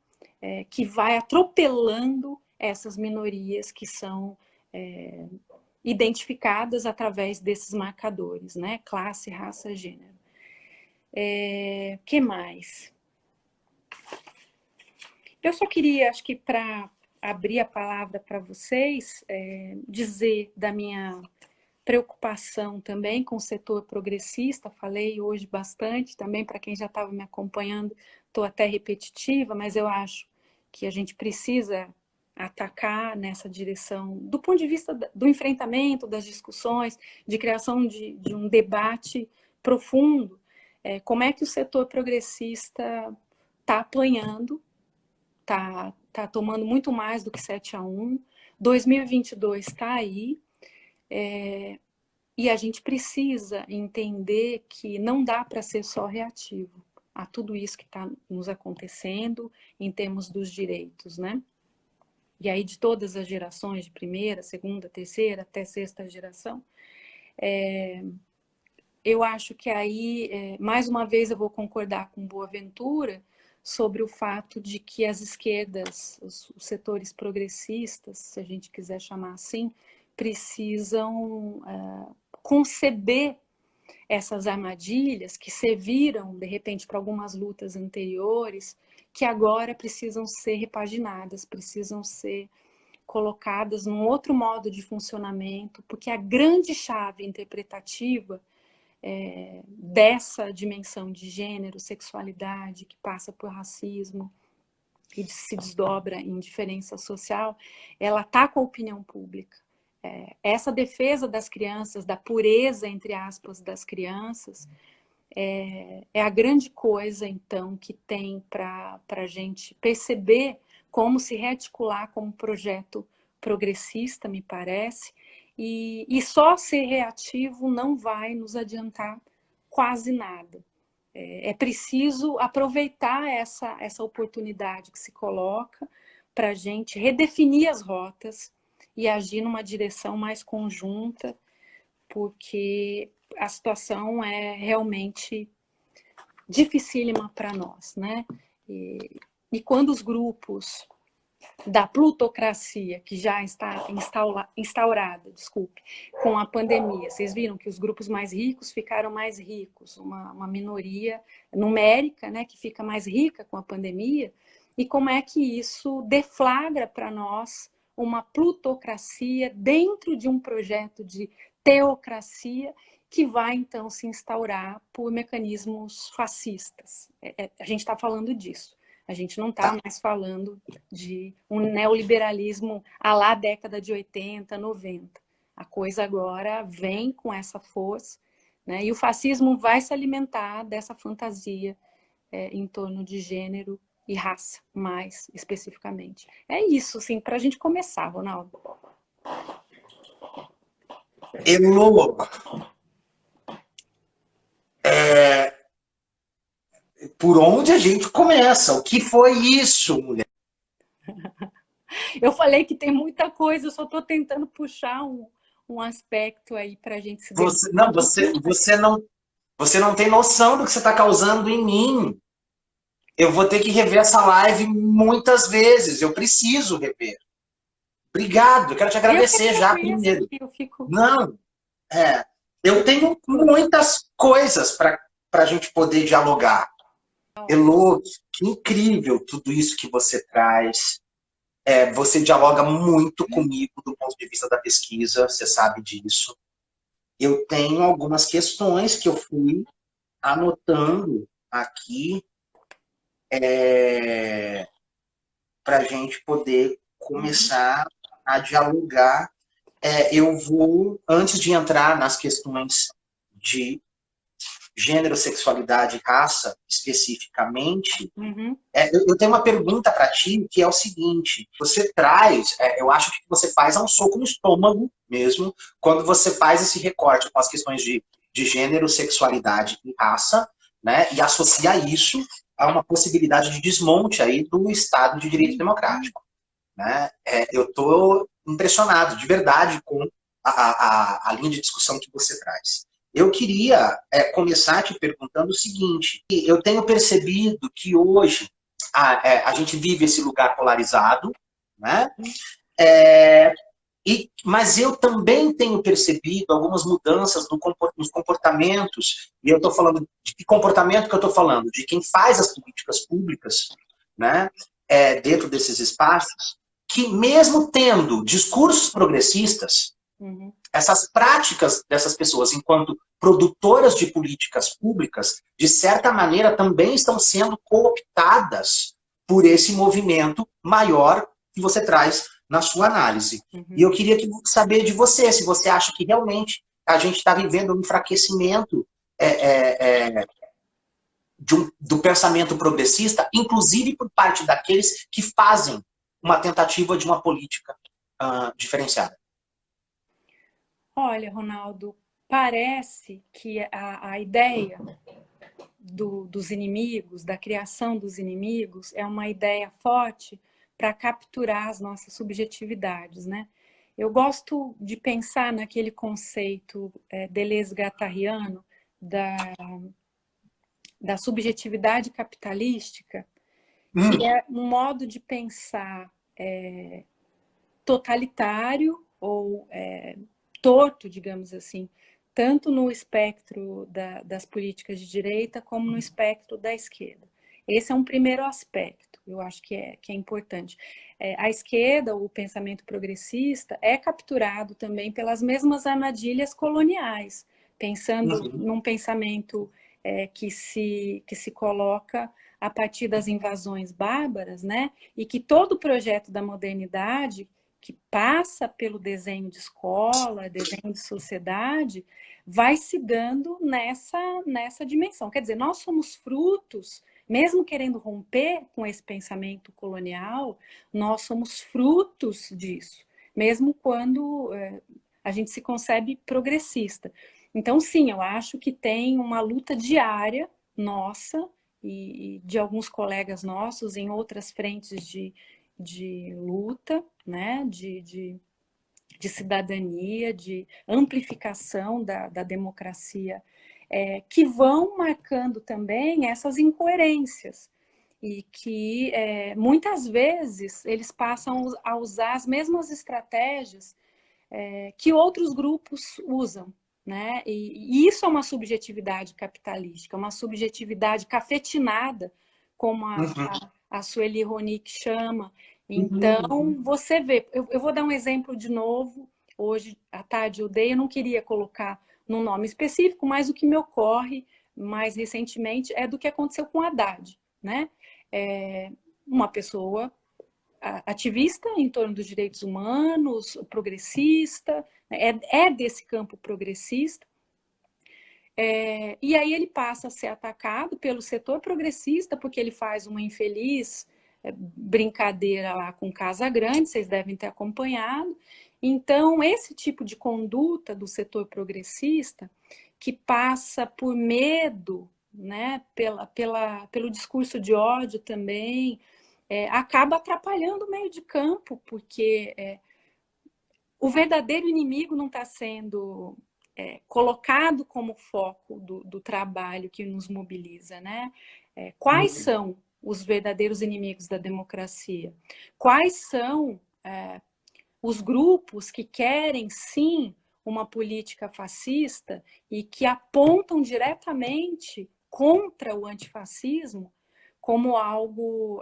que vai atropelando essas minorias que são identificadas através desses marcadores, né? Classe, raça, gênero. Que mais? Eu só queria, acho que para abrir a palavra para vocês, dizer da minha preocupação também com o setor progressista. Falei hoje bastante também, para quem já estava me acompanhando, estou até repetitiva, mas eu acho que a gente precisa atacar nessa direção, do ponto de vista do enfrentamento, das discussões, de criação de um debate profundo. Como é que o setor progressista está apanhando, está tomando muito mais do que 7-1, 2022 está aí, e a gente precisa entender que não dá para ser só reativo a tudo isso que está nos acontecendo em termos dos direitos, né? E aí de todas as gerações, de primeira, segunda, terceira, até sexta geração, eu acho que aí, mais uma vez, eu vou concordar com Boaventura sobre o fato de que as esquerdas, os setores progressistas, se a gente quiser chamar assim, precisam conceber essas armadilhas que serviram, de repente, para algumas lutas anteriores, que agora precisam ser repaginadas, precisam ser colocadas num outro modo de funcionamento, porque a grande chave interpretativa dessa dimensão de gênero, sexualidade, que passa por racismo e se desdobra em diferença social, ela está com a opinião pública. Essa defesa das crianças, da pureza, entre aspas, das crianças, é a grande coisa, então, que tem para a gente perceber como se rearticular como projeto progressista, me parece, e só ser reativo não vai nos adiantar quase nada. É preciso aproveitar essa oportunidade que se coloca para a gente redefinir as rotas e agir numa direção mais conjunta, porque a situação é realmente dificílima para nós, né? E quando os grupos da plutocracia, que já está instaurada, com a pandemia, vocês viram que os grupos mais ricos ficaram mais ricos, uma minoria numérica, né, que fica mais rica com a pandemia, e como é que isso deflagra para nós uma plutocracia dentro de um projeto de teocracia que vai, então, se instaurar por mecanismos fascistas. A gente está falando disso. A gente não está mais falando de um neoliberalismo à lá década de 80, 90. A coisa agora vem com essa força, né? E o fascismo vai se alimentar dessa fantasia em torno de gênero e raça, mais especificamente. É isso, assim, para a gente começar, Ronaldo. Elô, por onde a gente começa? O que foi isso, mulher? Eu falei que tem muita coisa, eu só estou tentando puxar um aspecto aí para a gente se debater. Você não tem noção do que você está causando em mim. Eu vou ter que rever essa live muitas vezes. Eu preciso rever. Obrigado, eu quero te agradecer já primeiro. Não, eu tenho muitas coisas para a gente poder dialogar. Elô, que incrível tudo isso que você traz. Você dialoga muito comigo do ponto de vista da pesquisa, você sabe disso. Eu tenho algumas questões que eu fui anotando aqui para a gente poder começar a dialogar. Eu vou, antes de entrar nas questões de gênero, sexualidade e raça, especificamente, eu tenho uma pergunta para ti, que é o seguinte, você traz, eu acho que o que você faz é um soco no estômago mesmo, quando você faz esse recorte com as questões de gênero, sexualidade e raça, né, e associa isso a uma possibilidade de desmonte aí do Estado de Direito Democrático. Né? Eu estou impressionado, de verdade, com a linha de discussão que você traz. Eu queria começar te perguntando o seguinte, eu tenho percebido que hoje a gente vive esse lugar polarizado, né? Mas eu também tenho percebido algumas mudanças nos comportamentos, e eu estou falando de que comportamento que eu estou falando? De quem faz as políticas públicas, né? Dentro desses espaços, que mesmo tendo discursos progressistas, essas práticas dessas pessoas enquanto produtoras de políticas públicas, de certa maneira também estão sendo cooptadas por esse movimento maior que você traz na sua análise. E eu queria saber de você, se você acha que realmente a gente está vivendo um enfraquecimento do pensamento progressista, inclusive por parte daqueles que fazem uma tentativa de uma política diferenciada. Olha, Ronaldo, parece que a ideia dos inimigos, da criação dos inimigos, é uma ideia forte para capturar as nossas subjetividades, né? Eu gosto de pensar naquele conceito deleuze-guattariano da subjetividade capitalística, que é um modo de pensar totalitário ou torto, digamos assim, tanto no espectro das políticas de direita como no espectro da esquerda. Esse é um primeiro aspecto, eu acho que é importante. A esquerda, o pensamento progressista, é capturado também pelas mesmas armadilhas coloniais, pensando num pensamento que se coloca a partir das invasões bárbaras, né? E que todo o projeto da modernidade, que passa pelo desenho de escola, desenho de sociedade, vai se dando nessa dimensão. Quer dizer, nós somos frutos, mesmo querendo romper com esse pensamento colonial, nós somos frutos disso, mesmo quando a gente se concebe progressista. Então, sim, eu acho que tem uma luta diária nossa e de alguns colegas nossos em outras frentes de luta, né? de cidadania, de amplificação da democracia, que vão marcando também essas incoerências e que muitas vezes eles passam a usar as mesmas estratégias que outros grupos usam. Né? E isso é uma subjetividade capitalística, uma subjetividade cafetinada, como a Sueli Ronick chama. Então, você vê, eu vou dar um exemplo de novo, hoje à tarde eu não queria colocar num nome específico, mas o que me ocorre mais recentemente é do que aconteceu com Haddad, né? Uma pessoa ativista em torno dos direitos humanos, progressista, é desse campo progressista, e aí ele passa a ser atacado pelo setor progressista, porque ele faz uma infeliz brincadeira lá com Casa Grande, vocês devem ter acompanhado. Então, esse tipo de conduta do setor progressista, que passa por medo, né, pelo discurso de ódio também, acaba atrapalhando o meio de campo, porque o verdadeiro inimigo não está sendo colocado como foco do trabalho que nos mobiliza, né? Quais são os verdadeiros inimigos da democracia? Quais são os grupos que querem, sim, uma política fascista e que apontam diretamente contra o antifascismo como algo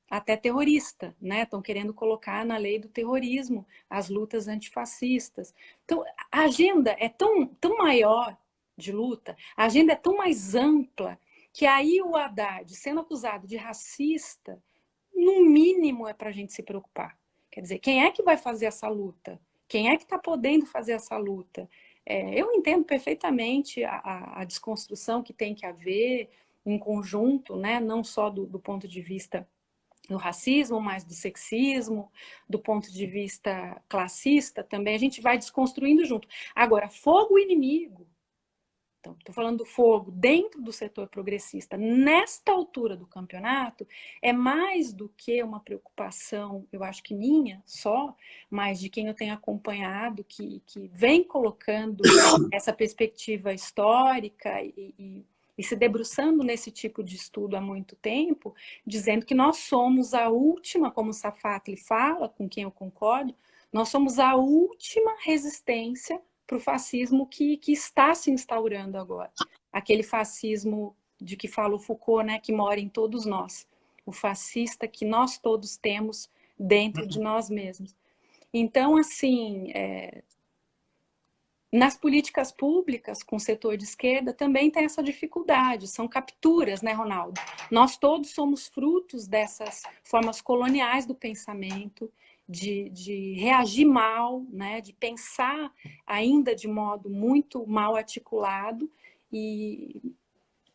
até terrorista, né? Estão querendo colocar na lei do terrorismo as lutas antifascistas. Então, a agenda é tão maior de luta, a agenda é tão mais ampla, que aí o Haddad, sendo acusado de racista, no mínimo é para a gente se preocupar. Quer dizer, quem é que vai fazer essa luta? Quem é que está podendo fazer essa luta? Eu entendo perfeitamente a desconstrução que tem que haver em conjunto, né? Não só do ponto de vista do racismo, mas do sexismo, do ponto de vista classista também, a gente vai desconstruindo junto. Agora, fogo inimigo, então, estou falando do fogo dentro do setor progressista, nesta altura do campeonato, é mais do que uma preocupação, eu acho que minha só, mas de quem eu tenho acompanhado, que vem colocando essa perspectiva histórica e se debruçando nesse tipo de estudo há muito tempo, dizendo que nós somos a última, como o Safatli fala, com quem eu concordo, nós somos a última resistência para o fascismo que está se instaurando agora. Aquele fascismo de que fala o Foucault, né, que mora em todos nós. O fascista que nós todos temos dentro de nós mesmos. Então, assim, nas políticas públicas, com o setor de esquerda, também tem essa dificuldade. São capturas, né, Ronaldo? Nós todos somos frutos dessas formas coloniais do pensamento, de reagir mal, né, de pensar ainda de modo muito mal articulado, e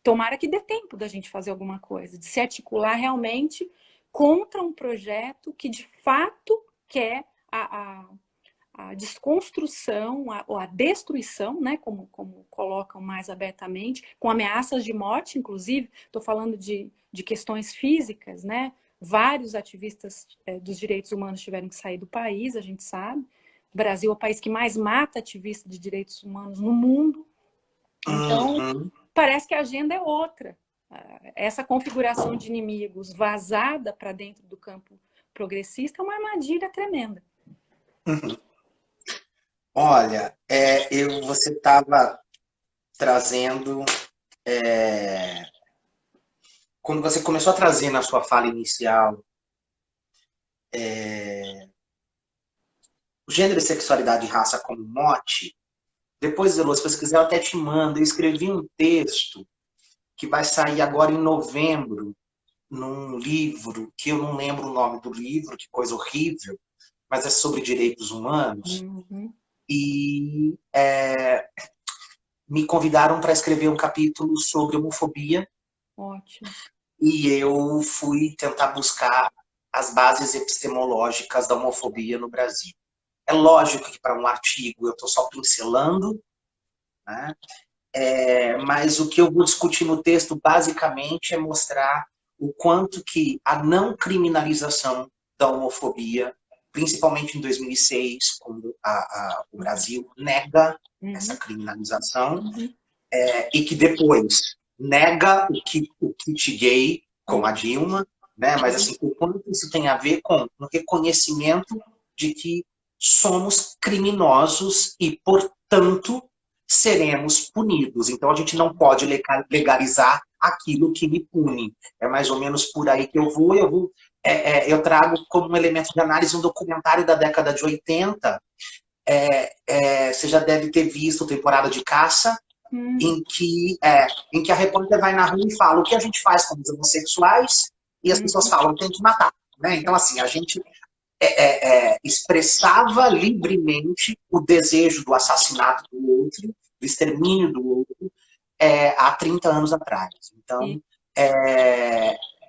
tomara que dê tempo da gente fazer alguma coisa, de se articular realmente contra um projeto que de fato quer a desconstrução, ou a destruição, né, como colocam mais abertamente, com ameaças de morte, inclusive, estou falando de questões físicas, né? Vários ativistas dos direitos humanos tiveram que sair do país, a gente sabe. O Brasil é o país que mais mata ativistas de direitos humanos no mundo. Então, parece que a agenda é outra. Essa configuração de inimigos vazada para dentro do campo progressista é uma armadilha tremenda. Olha, você estava trazendo... Quando você começou a trazer na sua fala inicial gênero, sexualidade e raça como mote, depois, Elô, se você quiser, eu até te mando. Eu escrevi um texto que vai sair agora em novembro, num livro, que eu não lembro o nome do livro, que coisa horrível, mas é sobre direitos humanos. E me convidaram para escrever um capítulo sobre homofobia. Ótimo. E eu fui tentar buscar as bases epistemológicas da homofobia no Brasil. É lógico que para um artigo eu estou só pincelando, né? Mas o que eu vou discutir no texto basicamente é mostrar o quanto que a não criminalização da homofobia, principalmente em 2006, quando o Brasil nega essa criminalização, e que depois nega o kit gay com a Dilma, né? Mas assim, o quanto isso tem a ver com o reconhecimento de que somos criminosos e, portanto, seremos punidos. Então, a gente não pode legalizar aquilo que me pune. É mais ou menos por aí que eu vou. Eu trago como um elemento de análise um documentário da década de 80, Você já deve ter visto Temporada de Caça, em que a repórter vai na rua e fala o que a gente faz com os homossexuais, e as pessoas falam tem que matar. Né? Então, assim, a gente expressava livremente o desejo do assassinato do outro, do extermínio do outro, há 30 anos atrás. Então,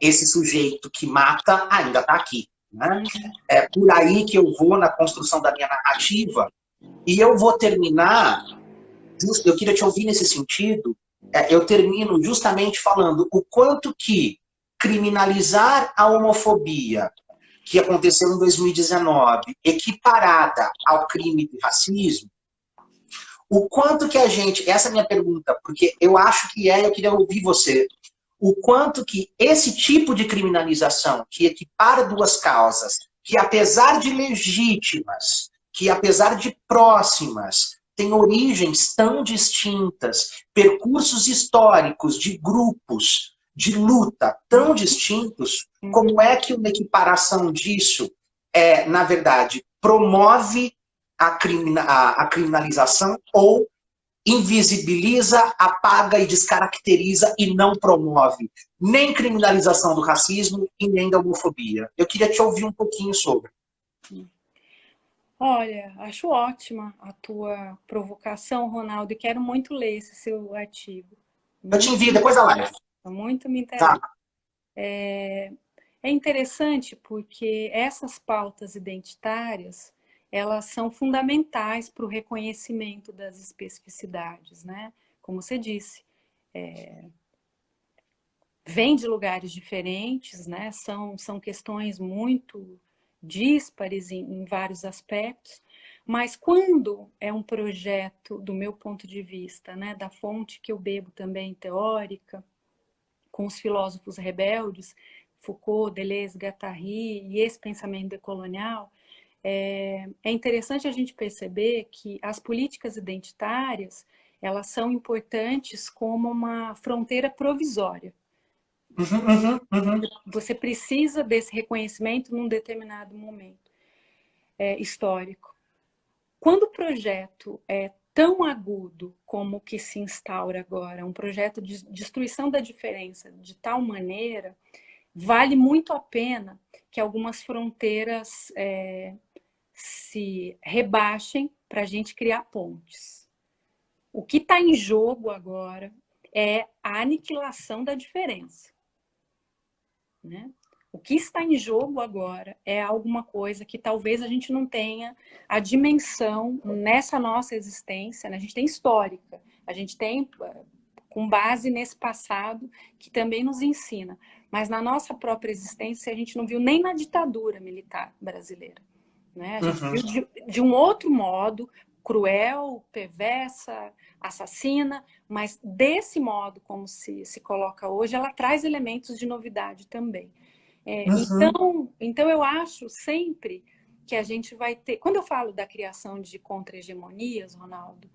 esse sujeito que mata ainda está aqui. Né? É por aí que eu vou na construção da minha narrativa, e eu vou terminar, eu queria te ouvir nesse sentido, eu termino justamente falando o quanto que criminalizar a homofobia que aconteceu em 2019, equiparada ao crime de racismo, o quanto que a gente, essa é a minha pergunta, porque eu acho que eu queria ouvir você, o quanto que esse tipo de criminalização, que equipara duas causas, que apesar de legítimas, que apesar de próximas, têm origens tão distintas, percursos históricos de grupos de luta tão distintos, como é que uma equiparação disso, na verdade, promove a criminalização ou invisibiliza, apaga e descaracteriza e não promove nem criminalização do racismo e nem da homofobia. Eu queria te ouvir um pouquinho sobre. Olha, acho ótima a tua provocação, Ronaldo, e quero muito ler esse seu artigo. Eu te envio depois da live. Muito me interessa. Tá. É interessante porque essas pautas identitárias, elas são fundamentais para o reconhecimento das especificidades, né? Como você disse, vem de lugares diferentes, né? São questões muito díspares em vários aspectos, mas quando é um projeto, do meu ponto de vista, né, da fonte que eu bebo também teórica, com os filósofos rebeldes, Foucault, Deleuze, Guattari e esse pensamento decolonial, é interessante a gente perceber que as políticas identitárias, elas são importantes como uma fronteira provisória. Você precisa desse reconhecimento num determinado momento histórico. Quando o projeto é tão agudo como o que se instaura agora, um projeto de destruição da diferença de tal maneira, vale muito a pena que algumas fronteiras se rebaixem para a gente criar pontes. O que está em jogo agora é a aniquilação da diferença. Né? O que está em jogo agora é alguma coisa que talvez a gente não tenha a dimensão nessa nossa existência, né? A gente tem histórica, a gente tem com base nesse passado que também nos ensina, mas na nossa própria existência a gente não viu nem na ditadura militar brasileira. Né? A gente viu de um outro modo, cruel, perversa, assassina, mas desse modo como se coloca hoje, ela traz elementos de novidade também. Então eu acho sempre que a gente vai ter... Quando eu falo da criação de contra-hegemonias, Ronaldo,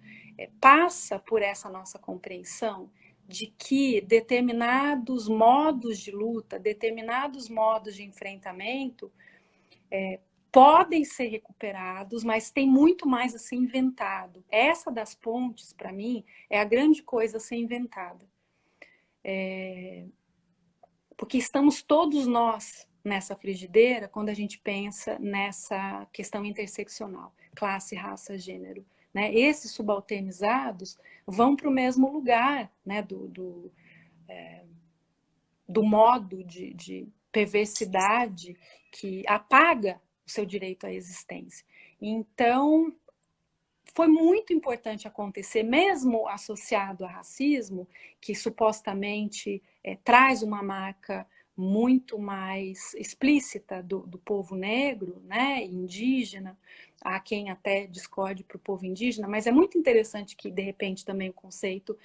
passa por essa nossa compreensão de que determinados modos de luta, determinados modos de enfrentamento podem ser recuperados, mas tem muito mais a ser inventado. Essa das pontes, para mim, é a grande coisa a ser inventada. Porque estamos todos nós nessa frigideira quando a gente pensa nessa questão interseccional, classe, raça, gênero. Né? Esses subalternizados vão para o mesmo lugar, né? do modo de perversidade que apaga o seu direito à existência. Então, foi muito importante acontecer, mesmo associado a racismo, que supostamente traz uma marca muito mais explícita do povo negro, né, indígena, há quem até discorde para o povo indígena, mas é muito interessante que, de repente, também o conceito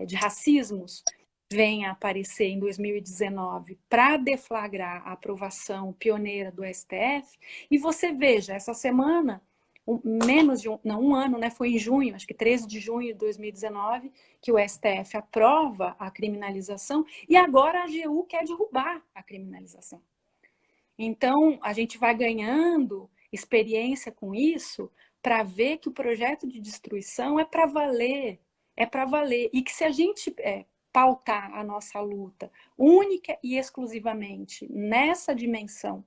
de racismos venha aparecer em 2019 para deflagrar a aprovação pioneira do STF, e você veja, essa semana, menos de um ano, né, foi em junho, acho que 13 de junho de 2019, que o STF aprova a criminalização, e agora a AGU quer derrubar a criminalização. Então, a gente vai ganhando experiência com isso, para ver que o projeto de destruição é para valer, e que se a gente pautar a nossa luta única e exclusivamente nessa dimensão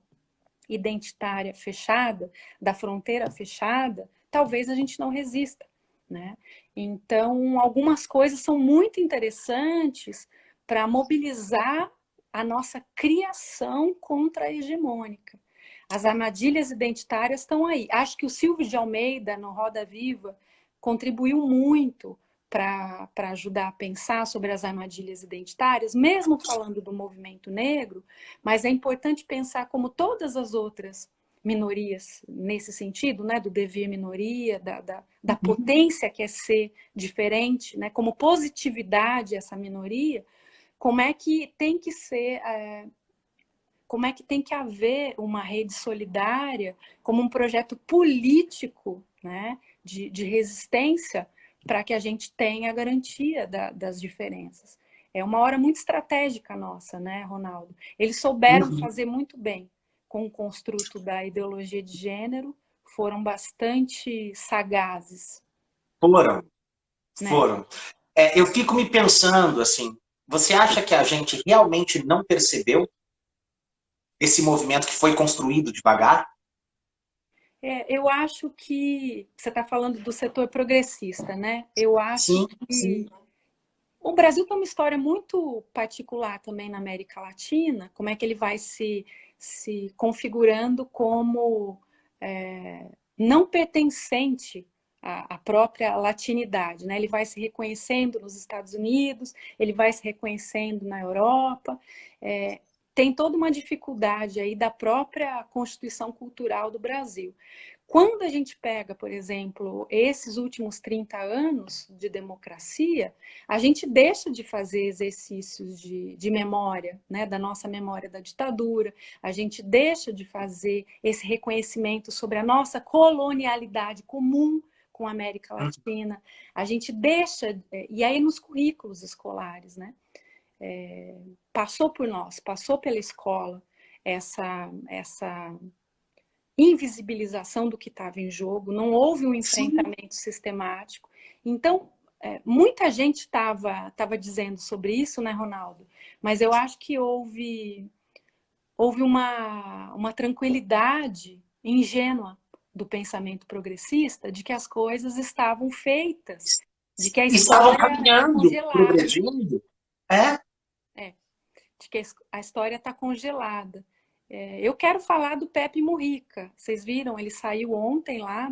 identitária fechada, da fronteira fechada, talvez a gente não resista, né? Então, algumas coisas são muito interessantes para mobilizar a nossa criação contra-hegemônica. As armadilhas identitárias estão aí. Acho que o Silvio de Almeida, no Roda Viva, contribuiu muito para ajudar a pensar sobre as armadilhas identitárias, mesmo falando do movimento negro, mas é importante pensar como todas as outras minorias, nesse sentido, né, do devir minoria, da potência que é ser diferente, né, como positividade essa minoria, como é que tem que ser, como é que tem que haver uma rede solidária como um projeto político, né, de resistência para que a gente tenha a garantia das diferenças. É uma hora muito estratégica nossa, né, Ronaldo? Eles souberam fazer muito bem com o construto da ideologia de gênero, foram bastante sagazes. Foram, Né? foram. Eu fico me pensando, assim, você acha que a gente realmente não percebeu esse movimento que foi construído devagar? Eu acho que você está falando do setor progressista, né? Eu acho Sim, que sim. o Brasil tem uma história muito particular também na América Latina, como é que ele vai se configurando como não pertencente à própria latinidade, né? Ele vai se reconhecendo nos Estados Unidos, ele vai se reconhecendo na Europa, tem toda uma dificuldade aí da própria constituição cultural do Brasil. Quando a gente pega, por exemplo, esses últimos 30 anos de democracia, a gente deixa de fazer exercícios de memória, né, da nossa memória da ditadura, a gente deixa de fazer esse reconhecimento sobre a nossa colonialidade comum com a América Latina, a gente deixa, e aí nos currículos escolares, né, passou por nós, passou pela escola essa invisibilização do que estava em jogo, não houve um enfrentamento sistemático. Então, muita gente estava dizendo sobre isso, né, Ronaldo? Mas eu acho que houve uma tranquilidade ingênua do pensamento progressista de que as coisas estavam feitas, de que a Estavam história está caminhando, congelada. progredindo. É? De que a história está congelada. Eu quero falar do Pepe Mujica. Vocês viram? Ele saiu ontem lá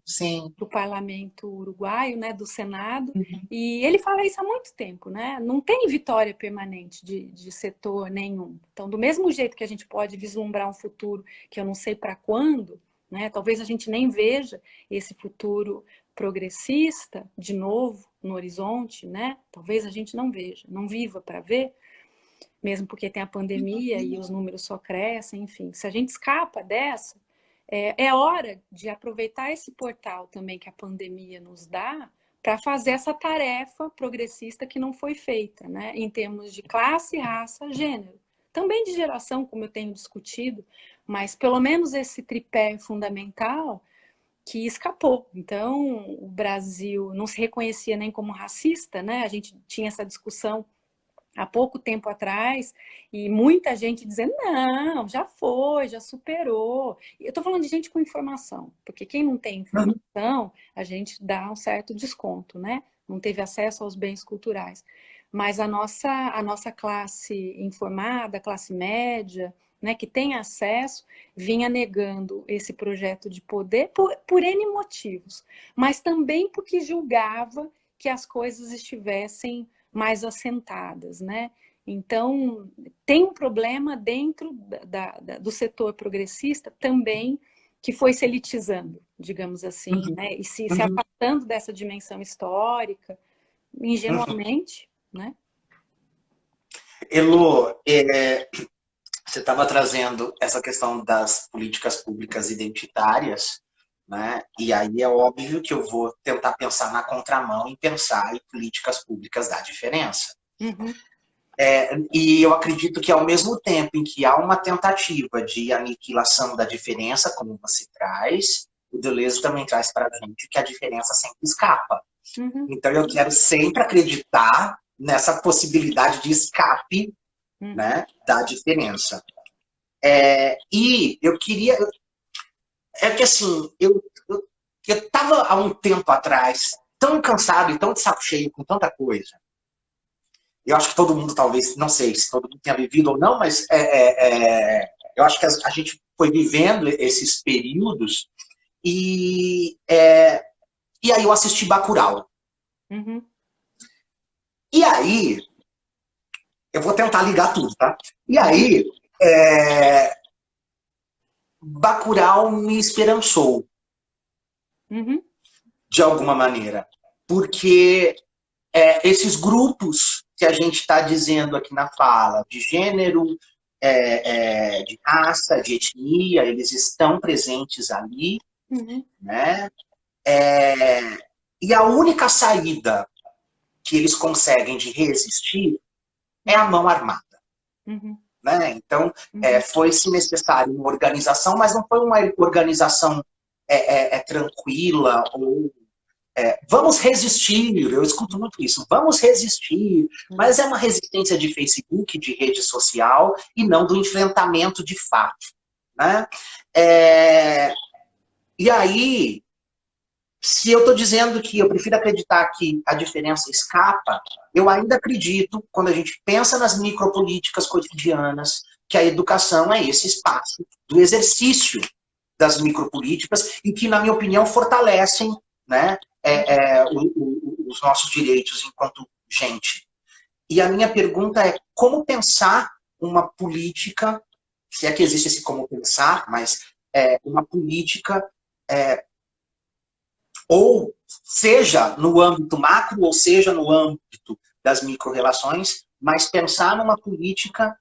Sim. do parlamento uruguaio, né, do Senado, e ele fala isso há muito tempo, né? Não tem vitória permanente de setor nenhum. Então, do mesmo jeito que a gente pode vislumbrar um futuro que eu não sei para quando, né? Talvez a gente nem veja esse futuro progressista de novo no horizonte, né? Talvez a gente não veja, não viva para ver, mesmo porque tem a pandemia e os números só crescem, enfim. Se a gente escapa dessa, é hora de aproveitar esse portal também que a pandemia nos dá para fazer essa tarefa progressista que não foi feita, né? Em termos de classe, raça, gênero. Também de geração, como eu tenho discutido, mas pelo menos esse tripé fundamental que escapou. Então, o Brasil não se reconhecia nem como racista, né? A gente tinha essa discussão há pouco tempo atrás, e muita gente dizendo, não, já foi, já superou. Eu estou falando de gente com informação, porque quem não tem informação, a gente dá um certo desconto, né? Não teve acesso aos bens culturais. Mas a nossa classe informada, classe média, né, que tem acesso, vinha negando esse projeto de poder por N motivos, mas também porque julgava que as coisas estivessem mais assentadas, né? Então, tem um problema dentro do setor progressista também que foi se elitizando, digamos assim, né? E se afastando dessa dimensão histórica, ingenuamente, né? Elô, você estava trazendo essa questão das políticas públicas identitárias, né? E aí é óbvio que eu vou tentar pensar na contramão e pensar em políticas públicas da diferença. E eu acredito que ao mesmo tempo em que há uma tentativa de aniquilação da diferença, como você traz, o Deleuze também traz para a gente que a diferença sempre escapa. Uhum. Então, eu quero sempre acreditar nessa possibilidade de escape, Uhum. né, da diferença. E eu queria... É que, assim, eu estava há um tempo atrás tão cansado e tão de saco cheio com tanta coisa. Eu acho que todo mundo, talvez, não sei se todo mundo tenha vivido ou não, mas eu acho que a gente foi vivendo esses períodos e aí eu assisti Bacurau. Uhum. E aí, eu vou tentar ligar tudo, tá? E Uhum. aí, Bacurau me esperançou, Uhum. de alguma maneira. Porque esses grupos que a gente está dizendo aqui na fala, de gênero, de raça, de etnia, eles estão presentes ali, Uhum. né? E a única saída que eles conseguem de resistir é a Uhum. mão armada. Uhum. Né? Então, Uhum. foi-se necessário uma organização, mas não foi uma organização tranquila ou vamos resistir, eu escuto muito isso, vamos resistir, Uhum. mas é uma resistência de Facebook, de rede social, e não do enfrentamento de fato. Né? E aí, se eu estou dizendo que eu prefiro acreditar que a diferença escapa, eu ainda acredito, quando a gente pensa nas micropolíticas cotidianas, que a educação é esse espaço do exercício das micropolíticas e que, na minha opinião, fortalecem, né, os nossos direitos enquanto gente. E a minha pergunta é como pensar uma política, se é que existe esse como pensar, mas uma política ou seja no âmbito macro, ou seja no âmbito das micro-relações, mas pensar numa política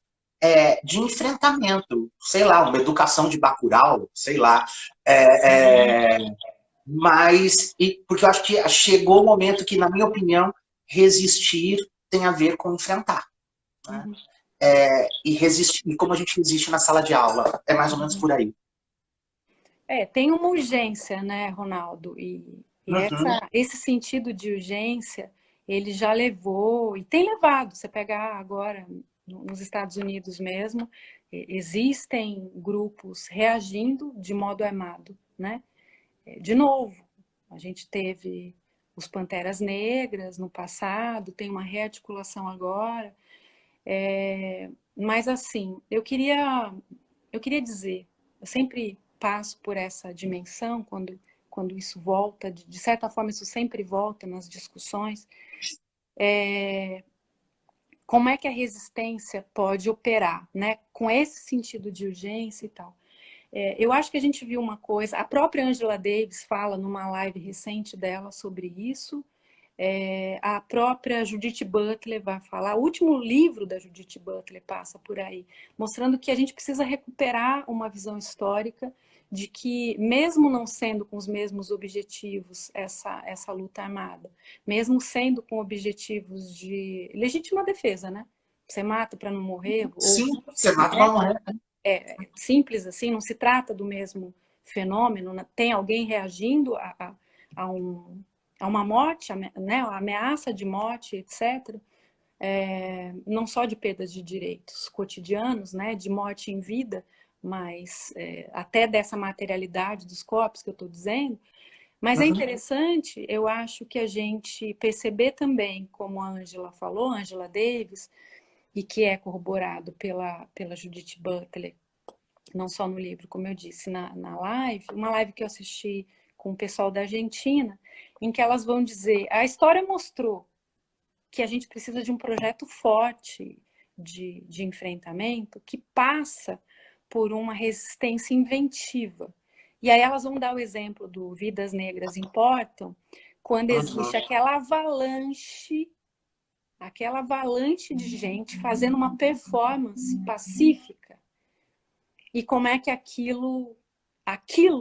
de enfrentamento, sei lá, uma educação de Bacurau, sei lá. Porque eu acho que chegou o momento que, na minha opinião, resistir tem a ver com enfrentar. Né? Uhum. E resistir, e como a gente resiste na sala de aula, é mais ou menos Uhum. por aí. Tem uma urgência, né, Ronaldo? E Uhum. esse sentido de urgência, ele já levou, e tem levado, você pegar agora nos Estados Unidos mesmo, existem grupos reagindo de modo armado, né? De novo, a gente teve os Panteras Negras no passado, tem uma rearticulação agora, mas assim, eu queria dizer, eu sempre passo por essa dimensão quando isso volta, de certa forma isso sempre volta nas discussões, como é que a resistência pode operar, né, com esse sentido de urgência e tal. Eu acho que a gente viu uma coisa, a própria Angela Davis fala numa live recente dela sobre isso, a própria Judith Butler vai falar, o último livro da Judith Butler passa por aí, mostrando que a gente precisa recuperar uma visão histórica de que, mesmo não sendo com os mesmos objetivos essa luta armada, mesmo sendo com objetivos de legítima defesa, né? Você mata para não morrer, ou Sim, você mata uma mulher. simples assim, não se trata do mesmo fenômeno, né? Tem alguém reagindo a uma morte, né? A ameaça de morte, etc. Não só de perdas de direitos cotidianos, né? De morte em vida, mas até dessa materialidade dos corpos que eu estou dizendo. Mas é Uhum. interessante, eu acho que a gente perceber também, como a Angela falou, Angela Davis, e que é corroborado pela Judith Butler, não só no livro, como eu disse, na live, uma live que eu assisti com o pessoal da Argentina, em que elas vão dizer, a história mostrou que a gente precisa de um projeto forte de enfrentamento que passa por uma resistência inventiva. E aí elas vão dar o exemplo do Vidas Negras Importam, quando existe Uhum. aquela avalanche de gente fazendo uma performance pacífica. E como é que aquilo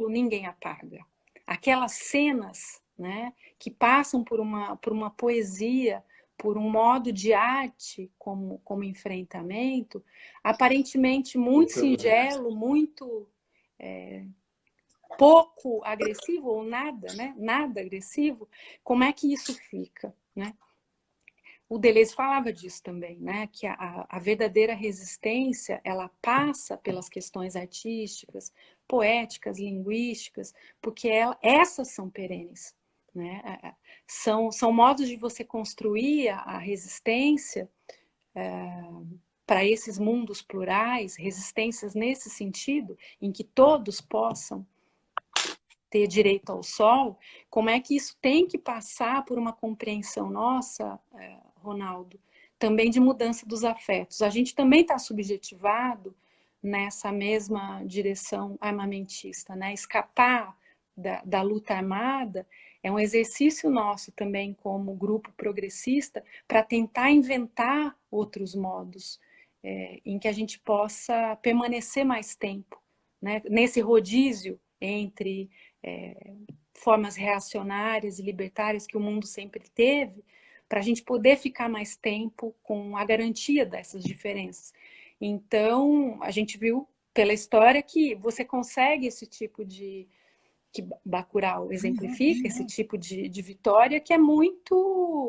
ninguém apaga. Aquelas cenas, né, que passam por uma poesia, por um modo de arte como enfrentamento, aparentemente muito singelo, muito pouco agressivo ou nada, né? Nada agressivo, como é que isso fica, né? O Deleuze falava disso também, né? Que a verdadeira resistência, ela passa pelas questões artísticas, poéticas, linguísticas, porque essas são perenes, né? São modos de você construir a resistência para esses mundos plurais, resistências nesse sentido, em que todos possam ter direito ao sol, como é que isso tem que passar por uma compreensão nossa, Ronaldo, também de mudança dos afetos. A gente também está subjetivado nessa mesma direção armamentista, né? Escapar da luta armada é um exercício nosso também como grupo progressista para tentar inventar outros modos em que a gente possa permanecer mais tempo, né? Nesse rodízio entre formas reacionárias e libertárias que o mundo sempre teve, para a gente poder ficar mais tempo com a garantia dessas diferenças. Então, a gente viu pela história que você consegue esse tipo de... que Bacurau exemplifica, esse tipo de vitória que é muito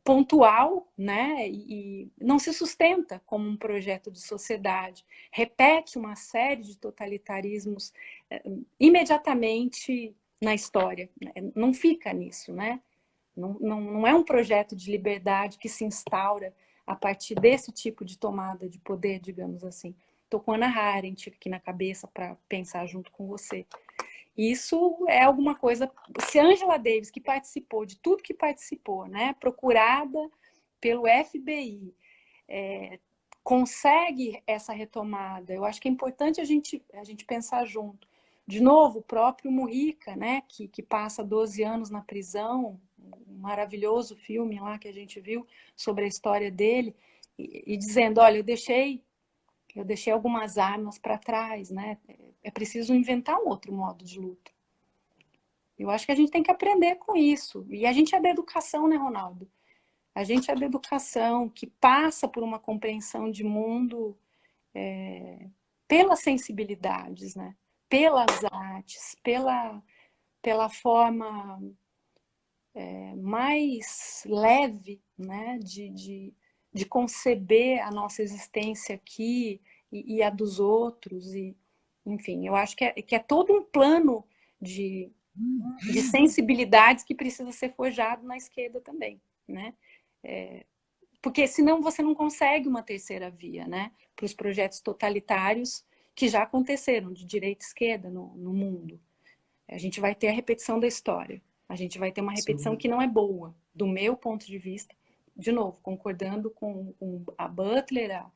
pontual, né? E não se sustenta como um projeto de sociedade. Repete uma série de totalitarismos imediatamente na história. Não fica nisso, né? Não é um projeto de liberdade que se instaura a partir desse tipo de tomada de poder, digamos assim. Estou com Hannah Arendt aqui na cabeça para pensar junto com você. Isso é alguma coisa... Se Angela Davis, que participou de tudo que participou, né, procurada pelo FBI, consegue essa retomada, eu acho que é importante a gente pensar junto. De novo, o próprio Mujica, né, que passa 12 anos na prisão, um maravilhoso filme lá que a gente viu sobre a história dele, e dizendo, olha, eu deixei algumas armas para trás, né? É preciso inventar um outro modo de luta. Eu acho que a gente tem que aprender com isso. E a gente é da educação, né, Ronaldo? A gente é da educação que passa por uma compreensão de mundo pelas sensibilidades, né? Pelas artes, pela forma mais leve, né? de conceber a nossa existência aqui e a dos outros. E, enfim, eu acho que é todo um plano de sensibilidades que precisa ser forjado na esquerda também, né? Porque senão você não consegue uma terceira via, né? Para os projetos totalitários que já aconteceram de direita e esquerda no mundo. A gente vai ter a repetição da história. A gente vai ter uma repetição que não é boa, do meu ponto de vista. De novo, concordando com a Butler, a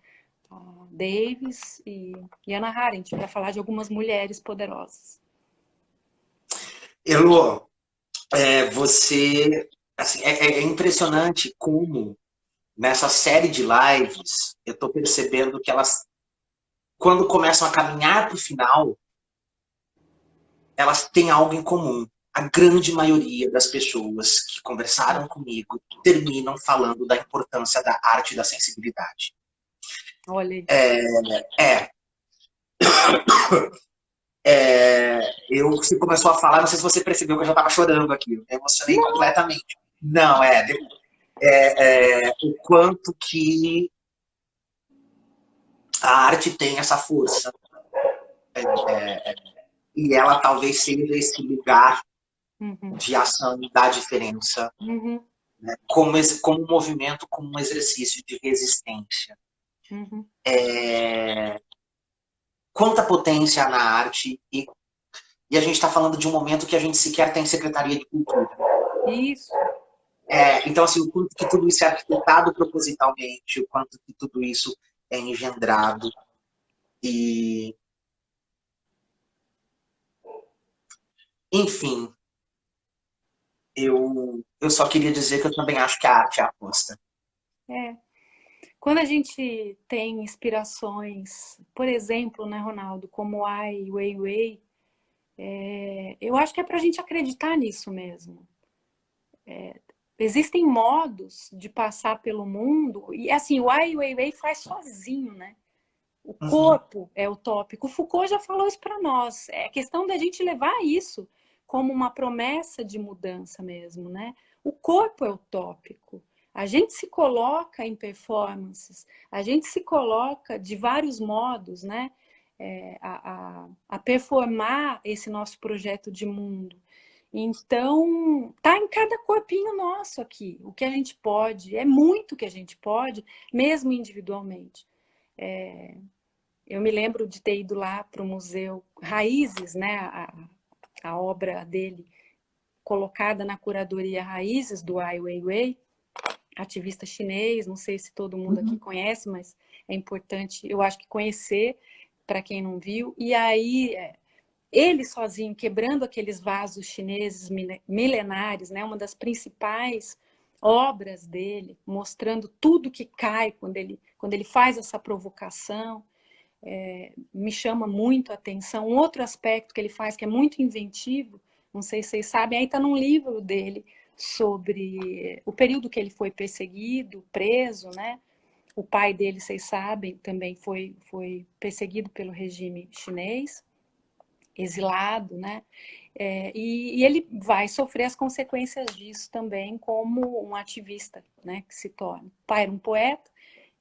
Davis e Hannah Arendt, para falar de algumas mulheres poderosas. Elô, você... Assim, é impressionante como nessa série de lives eu estou percebendo que elas, quando começam a caminhar para o final, elas têm algo em comum. A grande maioria das pessoas que conversaram comigo terminam falando da importância da arte e da sensibilidade. Olha aí. Você começou a falar, não sei se você percebeu que eu já estava chorando aqui. Eu me emocionei completamente. Não, o quanto que a arte tem essa força. E ela talvez seja esse lugar de ação da diferença, né? como um movimento, como um exercício de resistência. Quanta potência há na arte, e a gente está falando de um momento que a gente sequer tem Secretaria de Cultura. Isso. Então, assim, o quanto que tudo isso é arquitetado propositalmente, o quanto que tudo isso é engendrado. E, enfim, eu só queria dizer que eu também acho que a arte é a aposta. Quando a gente tem inspirações, por exemplo, né, Ronaldo, como Ai Weiwei, eu acho que é para a gente acreditar nisso mesmo. Existem modos de passar pelo mundo, e assim, o Ai Weiwei faz sozinho, né? O corpo é utópico. O Foucault já falou isso para nós. É questão da gente levar isso como uma promessa de mudança mesmo, né? O corpo é utópico. A gente se coloca em performances, a gente se coloca de vários modos, né? A performar esse nosso projeto de mundo. Então, tá em cada corpinho nosso aqui. O que a gente pode, é muito que a gente pode, mesmo individualmente. Eu me lembro de ter ido lá para o Museu Raízes, né? A obra dele colocada na curadoria Raízes, do Ai Weiwei, ativista chinês. Não sei se todo mundo aqui conhece, mas é importante, eu acho que conhecer, para quem não viu. E aí, ele sozinho, quebrando aqueles vasos chineses milenares, né? Uma das principais obras dele, mostrando tudo que cai quando ele faz essa provocação. Me chama muito a atenção. Um outro aspecto que ele faz, que é muito inventivo, não sei se vocês sabem, aí está num livro dele sobre o período que ele foi perseguido, preso, né? O pai dele, vocês sabem, também foi perseguido pelo regime chinês, exilado, né? E ele vai sofrer as consequências disso também como um ativista, né? Que se torna. O pai era um poeta,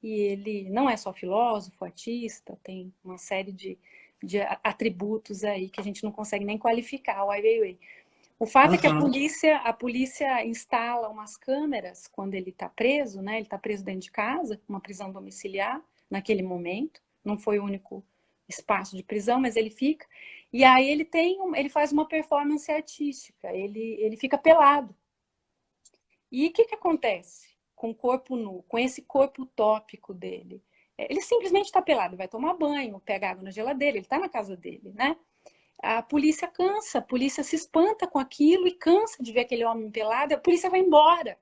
e ele não é só filósofo, artista, tem uma série de atributos aí que a gente não consegue nem qualificar o Ai Weiwei. O fato é que a polícia instala umas câmeras quando ele está preso, né? Ele está preso dentro de casa, uma prisão domiciliar, naquele momento. Não foi o único espaço de prisão, mas ele fica. E aí ele faz uma performance artística, ele fica pelado. E o que acontece com o corpo nu, com esse corpo utópico dele? Ele simplesmente está pelado, vai tomar banho, pega água na geladeira, ele está na casa dele, né? A polícia cansa, a polícia se espanta com aquilo e cansa de ver aquele homem pelado, a polícia vai embora.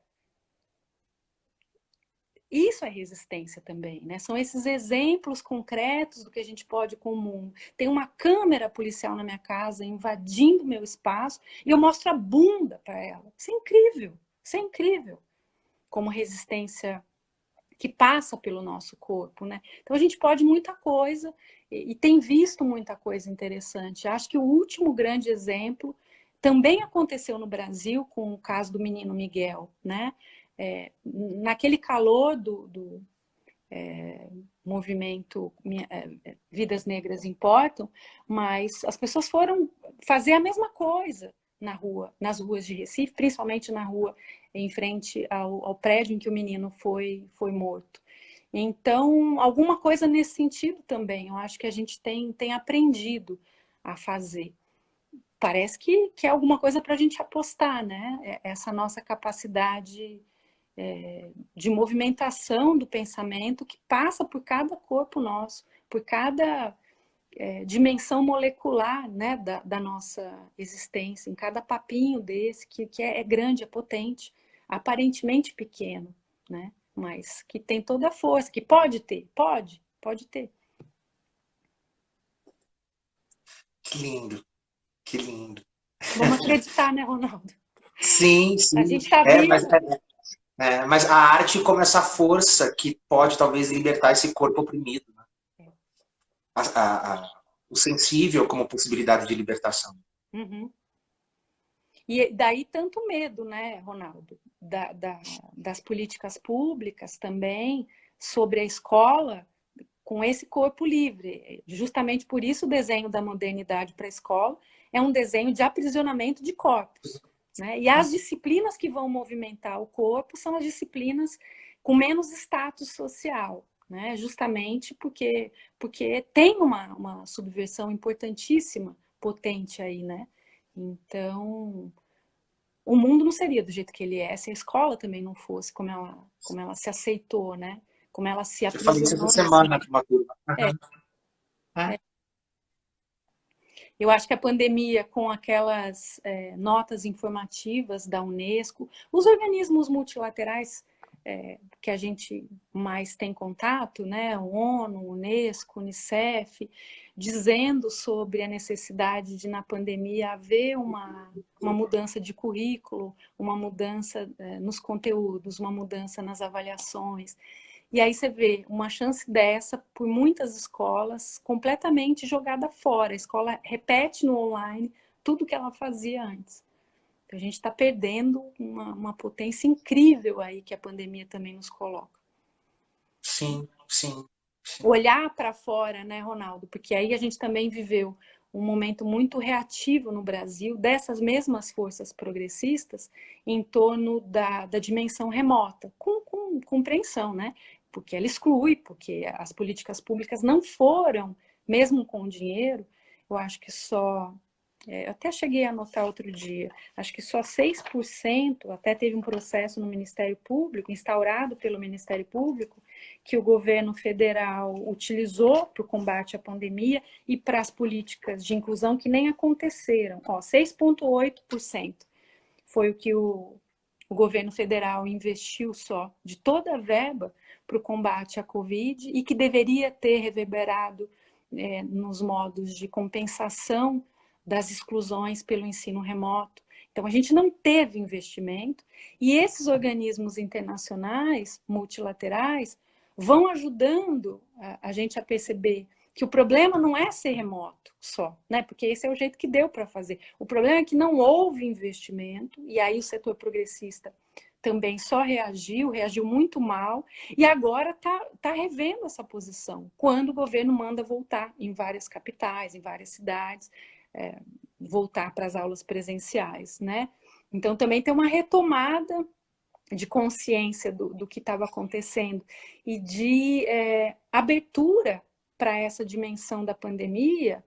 Isso é resistência também, né? São esses exemplos concretos do que a gente pode com o mundo. Tem uma câmera policial na minha casa invadindo meu espaço e eu mostro a bunda para ela. Isso é incrível, isso é incrível. Como resistência que passa pelo nosso corpo, né? Então a gente pode muita coisa e tem visto muita coisa interessante. Acho que o último grande exemplo também aconteceu no Brasil com o caso do menino Miguel, né? Naquele calor do movimento Vidas Negras Importam, mas as pessoas foram fazer a mesma coisa nas ruas de Recife, principalmente na rua em frente ao prédio em que o menino foi morto. Então, alguma coisa nesse sentido também, eu acho que a gente tem aprendido a fazer. Parece que é alguma coisa para a gente apostar, né? Essa nossa capacidade de movimentação do pensamento que passa por cada corpo nosso, por cada dimensão molecular, né, da nossa existência, em cada papinho desse, que é grande, é potente, aparentemente pequeno, né, mas que tem toda a força, que pode ter, pode ter. Que lindo, que lindo. Vamos acreditar, né, Ronaldo? Sim, A sim. gente está vivo. Mas a arte como essa força que pode talvez libertar esse corpo oprimido, né? O sensível como possibilidade de libertação. Uhum. E daí tanto medo, né, Ronaldo, das políticas públicas também sobre a escola com esse corpo livre. Justamente por isso o desenho da modernidade para a escola é um desenho de aprisionamento de corpos, né? E as disciplinas que vão movimentar o corpo são as disciplinas com menos status social, né? Justamente porque tem uma subversão importantíssima, potente aí, né? Então, o mundo não seria do jeito que ele é se a escola também não fosse como ela se aceitou, né? Como ela se Eu falei isso essa aprisionou. semana com uma turma. Eu acho que a pandemia, com aquelas notas informativas da Unesco, os organismos multilaterais que a gente mais tem contato, né? O ONU, Unesco, Unicef, dizendo sobre a necessidade de, na pandemia, haver uma mudança de currículo, uma mudança nos conteúdos, uma mudança nas avaliações. E aí você vê uma chance dessa por muitas escolas completamente jogada fora. A escola repete no online tudo que ela fazia antes. Então, a gente está perdendo uma potência incrível aí que a pandemia também nos coloca. Sim, sim. Olhar para fora, né, Ronaldo? Porque aí a gente também viveu um momento muito reativo no Brasil dessas mesmas forças progressistas em torno da dimensão remota, com compreensão, né? Porque ela exclui, porque as políticas públicas não foram, mesmo com dinheiro, eu acho que só eu até cheguei a anotar outro dia, acho que só 6%, até teve um processo no Ministério Público, instaurado pelo Ministério Público, que o governo federal utilizou para o combate à pandemia e para as políticas de inclusão que nem aconteceram. 6,8% foi o que o governo federal investiu só de toda a verba para o combate à Covid e que deveria ter reverberado nos modos de compensação das exclusões pelo ensino remoto. Então, a gente não teve investimento e esses organismos internacionais, multilaterais, vão ajudando a gente a perceber que o problema não é ser remoto só, né? Porque esse é o jeito que deu para fazer. O problema é que não houve investimento, e aí o setor progressista também só reagiu muito mal, e agora está revendo essa posição, quando o governo manda voltar em várias capitais, em várias cidades, voltar para as aulas presenciais, né? Então também tem uma retomada de consciência do que estava acontecendo e de abertura para essa dimensão da pandemia.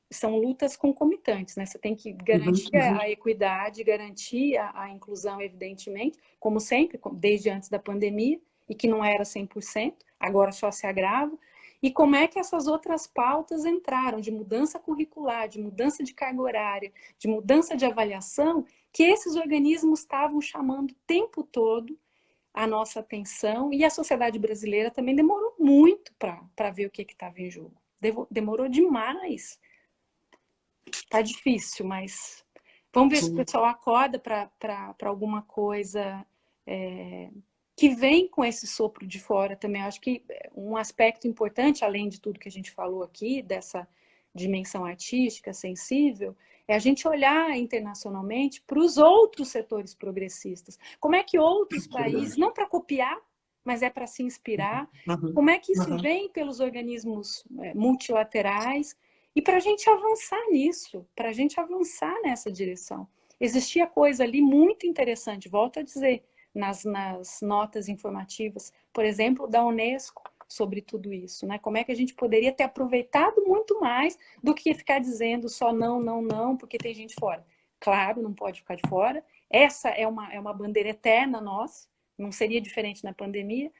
São lutas concomitantes, né? Você tem que garantir a equidade, garantir a inclusão, evidentemente, como sempre, desde antes da pandemia, e que não era 100%, agora só se agrava. E como é que essas outras pautas entraram, de mudança curricular, de mudança de carga horária, de mudança de avaliação, que esses organismos estavam chamando o tempo todo a nossa atenção, e a sociedade brasileira também demorou muito para ver o que estava em jogo. Demorou demais. Tá difícil, mas vamos ver se o pessoal acorda para alguma coisa que vem com esse sopro de fora também. Eu acho que um aspecto importante, além de tudo que a gente falou aqui, dessa dimensão artística, sensível, é a gente olhar internacionalmente para os outros setores progressistas. Como é que outros países, não para copiar, mas é para se inspirar, como é que isso vem pelos organismos multilaterais, e para a gente avançar nisso, para a gente avançar nessa direção. Existia coisa ali muito interessante, volto a dizer, nas notas informativas, por exemplo, da Unesco, sobre tudo isso, né? Como é que a gente poderia ter aproveitado muito mais do que ficar dizendo só não, não, não, porque tem gente fora. Claro, não pode ficar de fora. Essa é uma bandeira eterna nossa, não seria diferente na pandemia,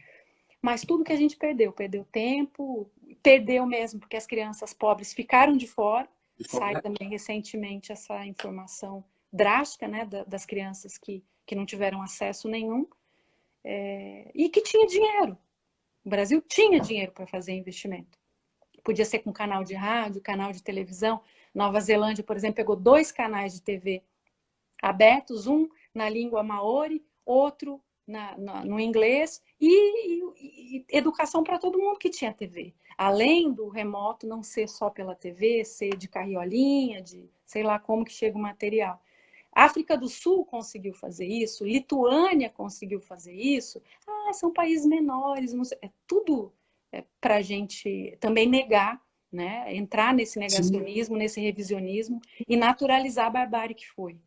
mas tudo que a gente perdeu tempo, perdeu mesmo, porque as crianças pobres ficaram de fora. Sai também recentemente essa informação drástica, né, das crianças que não tiveram acesso nenhum, e que tinha dinheiro. O Brasil tinha dinheiro para fazer investimento. Podia ser com canal de rádio, canal de televisão. Nova Zelândia, por exemplo, pegou 2 canais de TV abertos, um na língua maori, outro no inglês, e educação para todo mundo que tinha TV. Além do remoto não ser só pela TV, ser de carriolinha, de sei lá como que chega o material. A África do Sul conseguiu fazer isso, Lituânia conseguiu fazer isso. São países menores, não sei, é tudo para a gente também negar, né? Entrar nesse negacionismo, nesse revisionismo e naturalizar a barbárie que foi.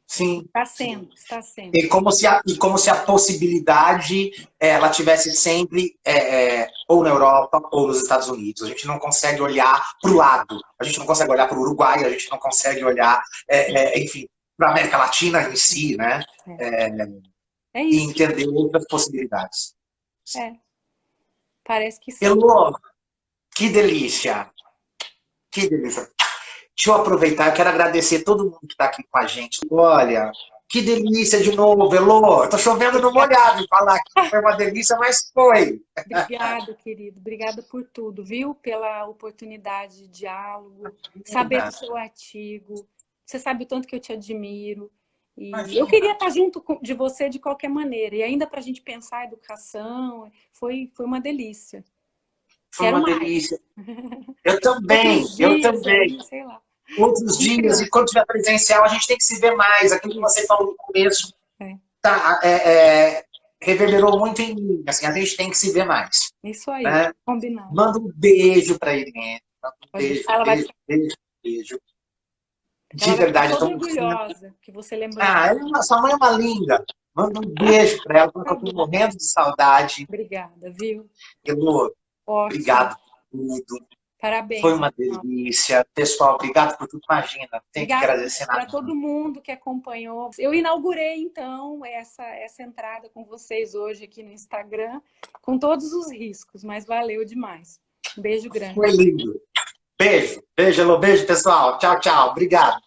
Sim. Está sendo, está sendo. E como se a possibilidade ela tivesse sempre ou na Europa ou nos Estados Unidos. A gente não consegue olhar para o lado, a gente não consegue olhar para o Uruguai, a gente não consegue olhar, enfim, para a América Latina em si, né? E entender outras possibilidades. Parece que sim. Elô, que delícia! Que delícia! Deixa eu aproveitar, eu quero agradecer todo mundo que está aqui com a gente. Olha, que delícia de novo, Elô. Estou chovendo no molhado em falar que foi uma delícia, mas foi. Obrigada, querido. Obrigada por tudo, viu? Pela oportunidade de diálogo, saber do seu artigo. Você sabe o tanto que eu te admiro. E eu queria estar junto de você de qualquer maneira. E ainda para a gente pensar a educação, foi uma delícia. Foi Quero uma mais. delícia. Eu também, Outros eu dias também. aí, sei lá. Outros dias, e quando tiver presencial, a gente tem que se ver mais. Aquilo que você falou no começo tá, reverberou muito em mim. Assim, a gente tem que se ver mais. Isso aí, Né? combinado. Manda um beijo para a Irene. Manda um beijo, Ela vai ficar, beijo. De ela vai ficar verdade, eu toda tô muito... orgulhosa que você lembrou dela. Sua mãe é uma linda. Manda um beijo para ela, porque eu tô morrendo de saudade. Obrigada, viu? Elô, Ótimo. obrigado por tudo. Foi Parabéns. uma delícia. Pessoal, obrigado por tudo. Imagina, não tem que Obrigada agradecer para nada. todo mundo que acompanhou. Eu inaugurei, então, essa entrada com vocês hoje aqui no Instagram, com todos os riscos, mas valeu demais. Um beijo grande. Foi lindo. Beijo, Elô, beijo, pessoal. Tchau, tchau. Obrigado.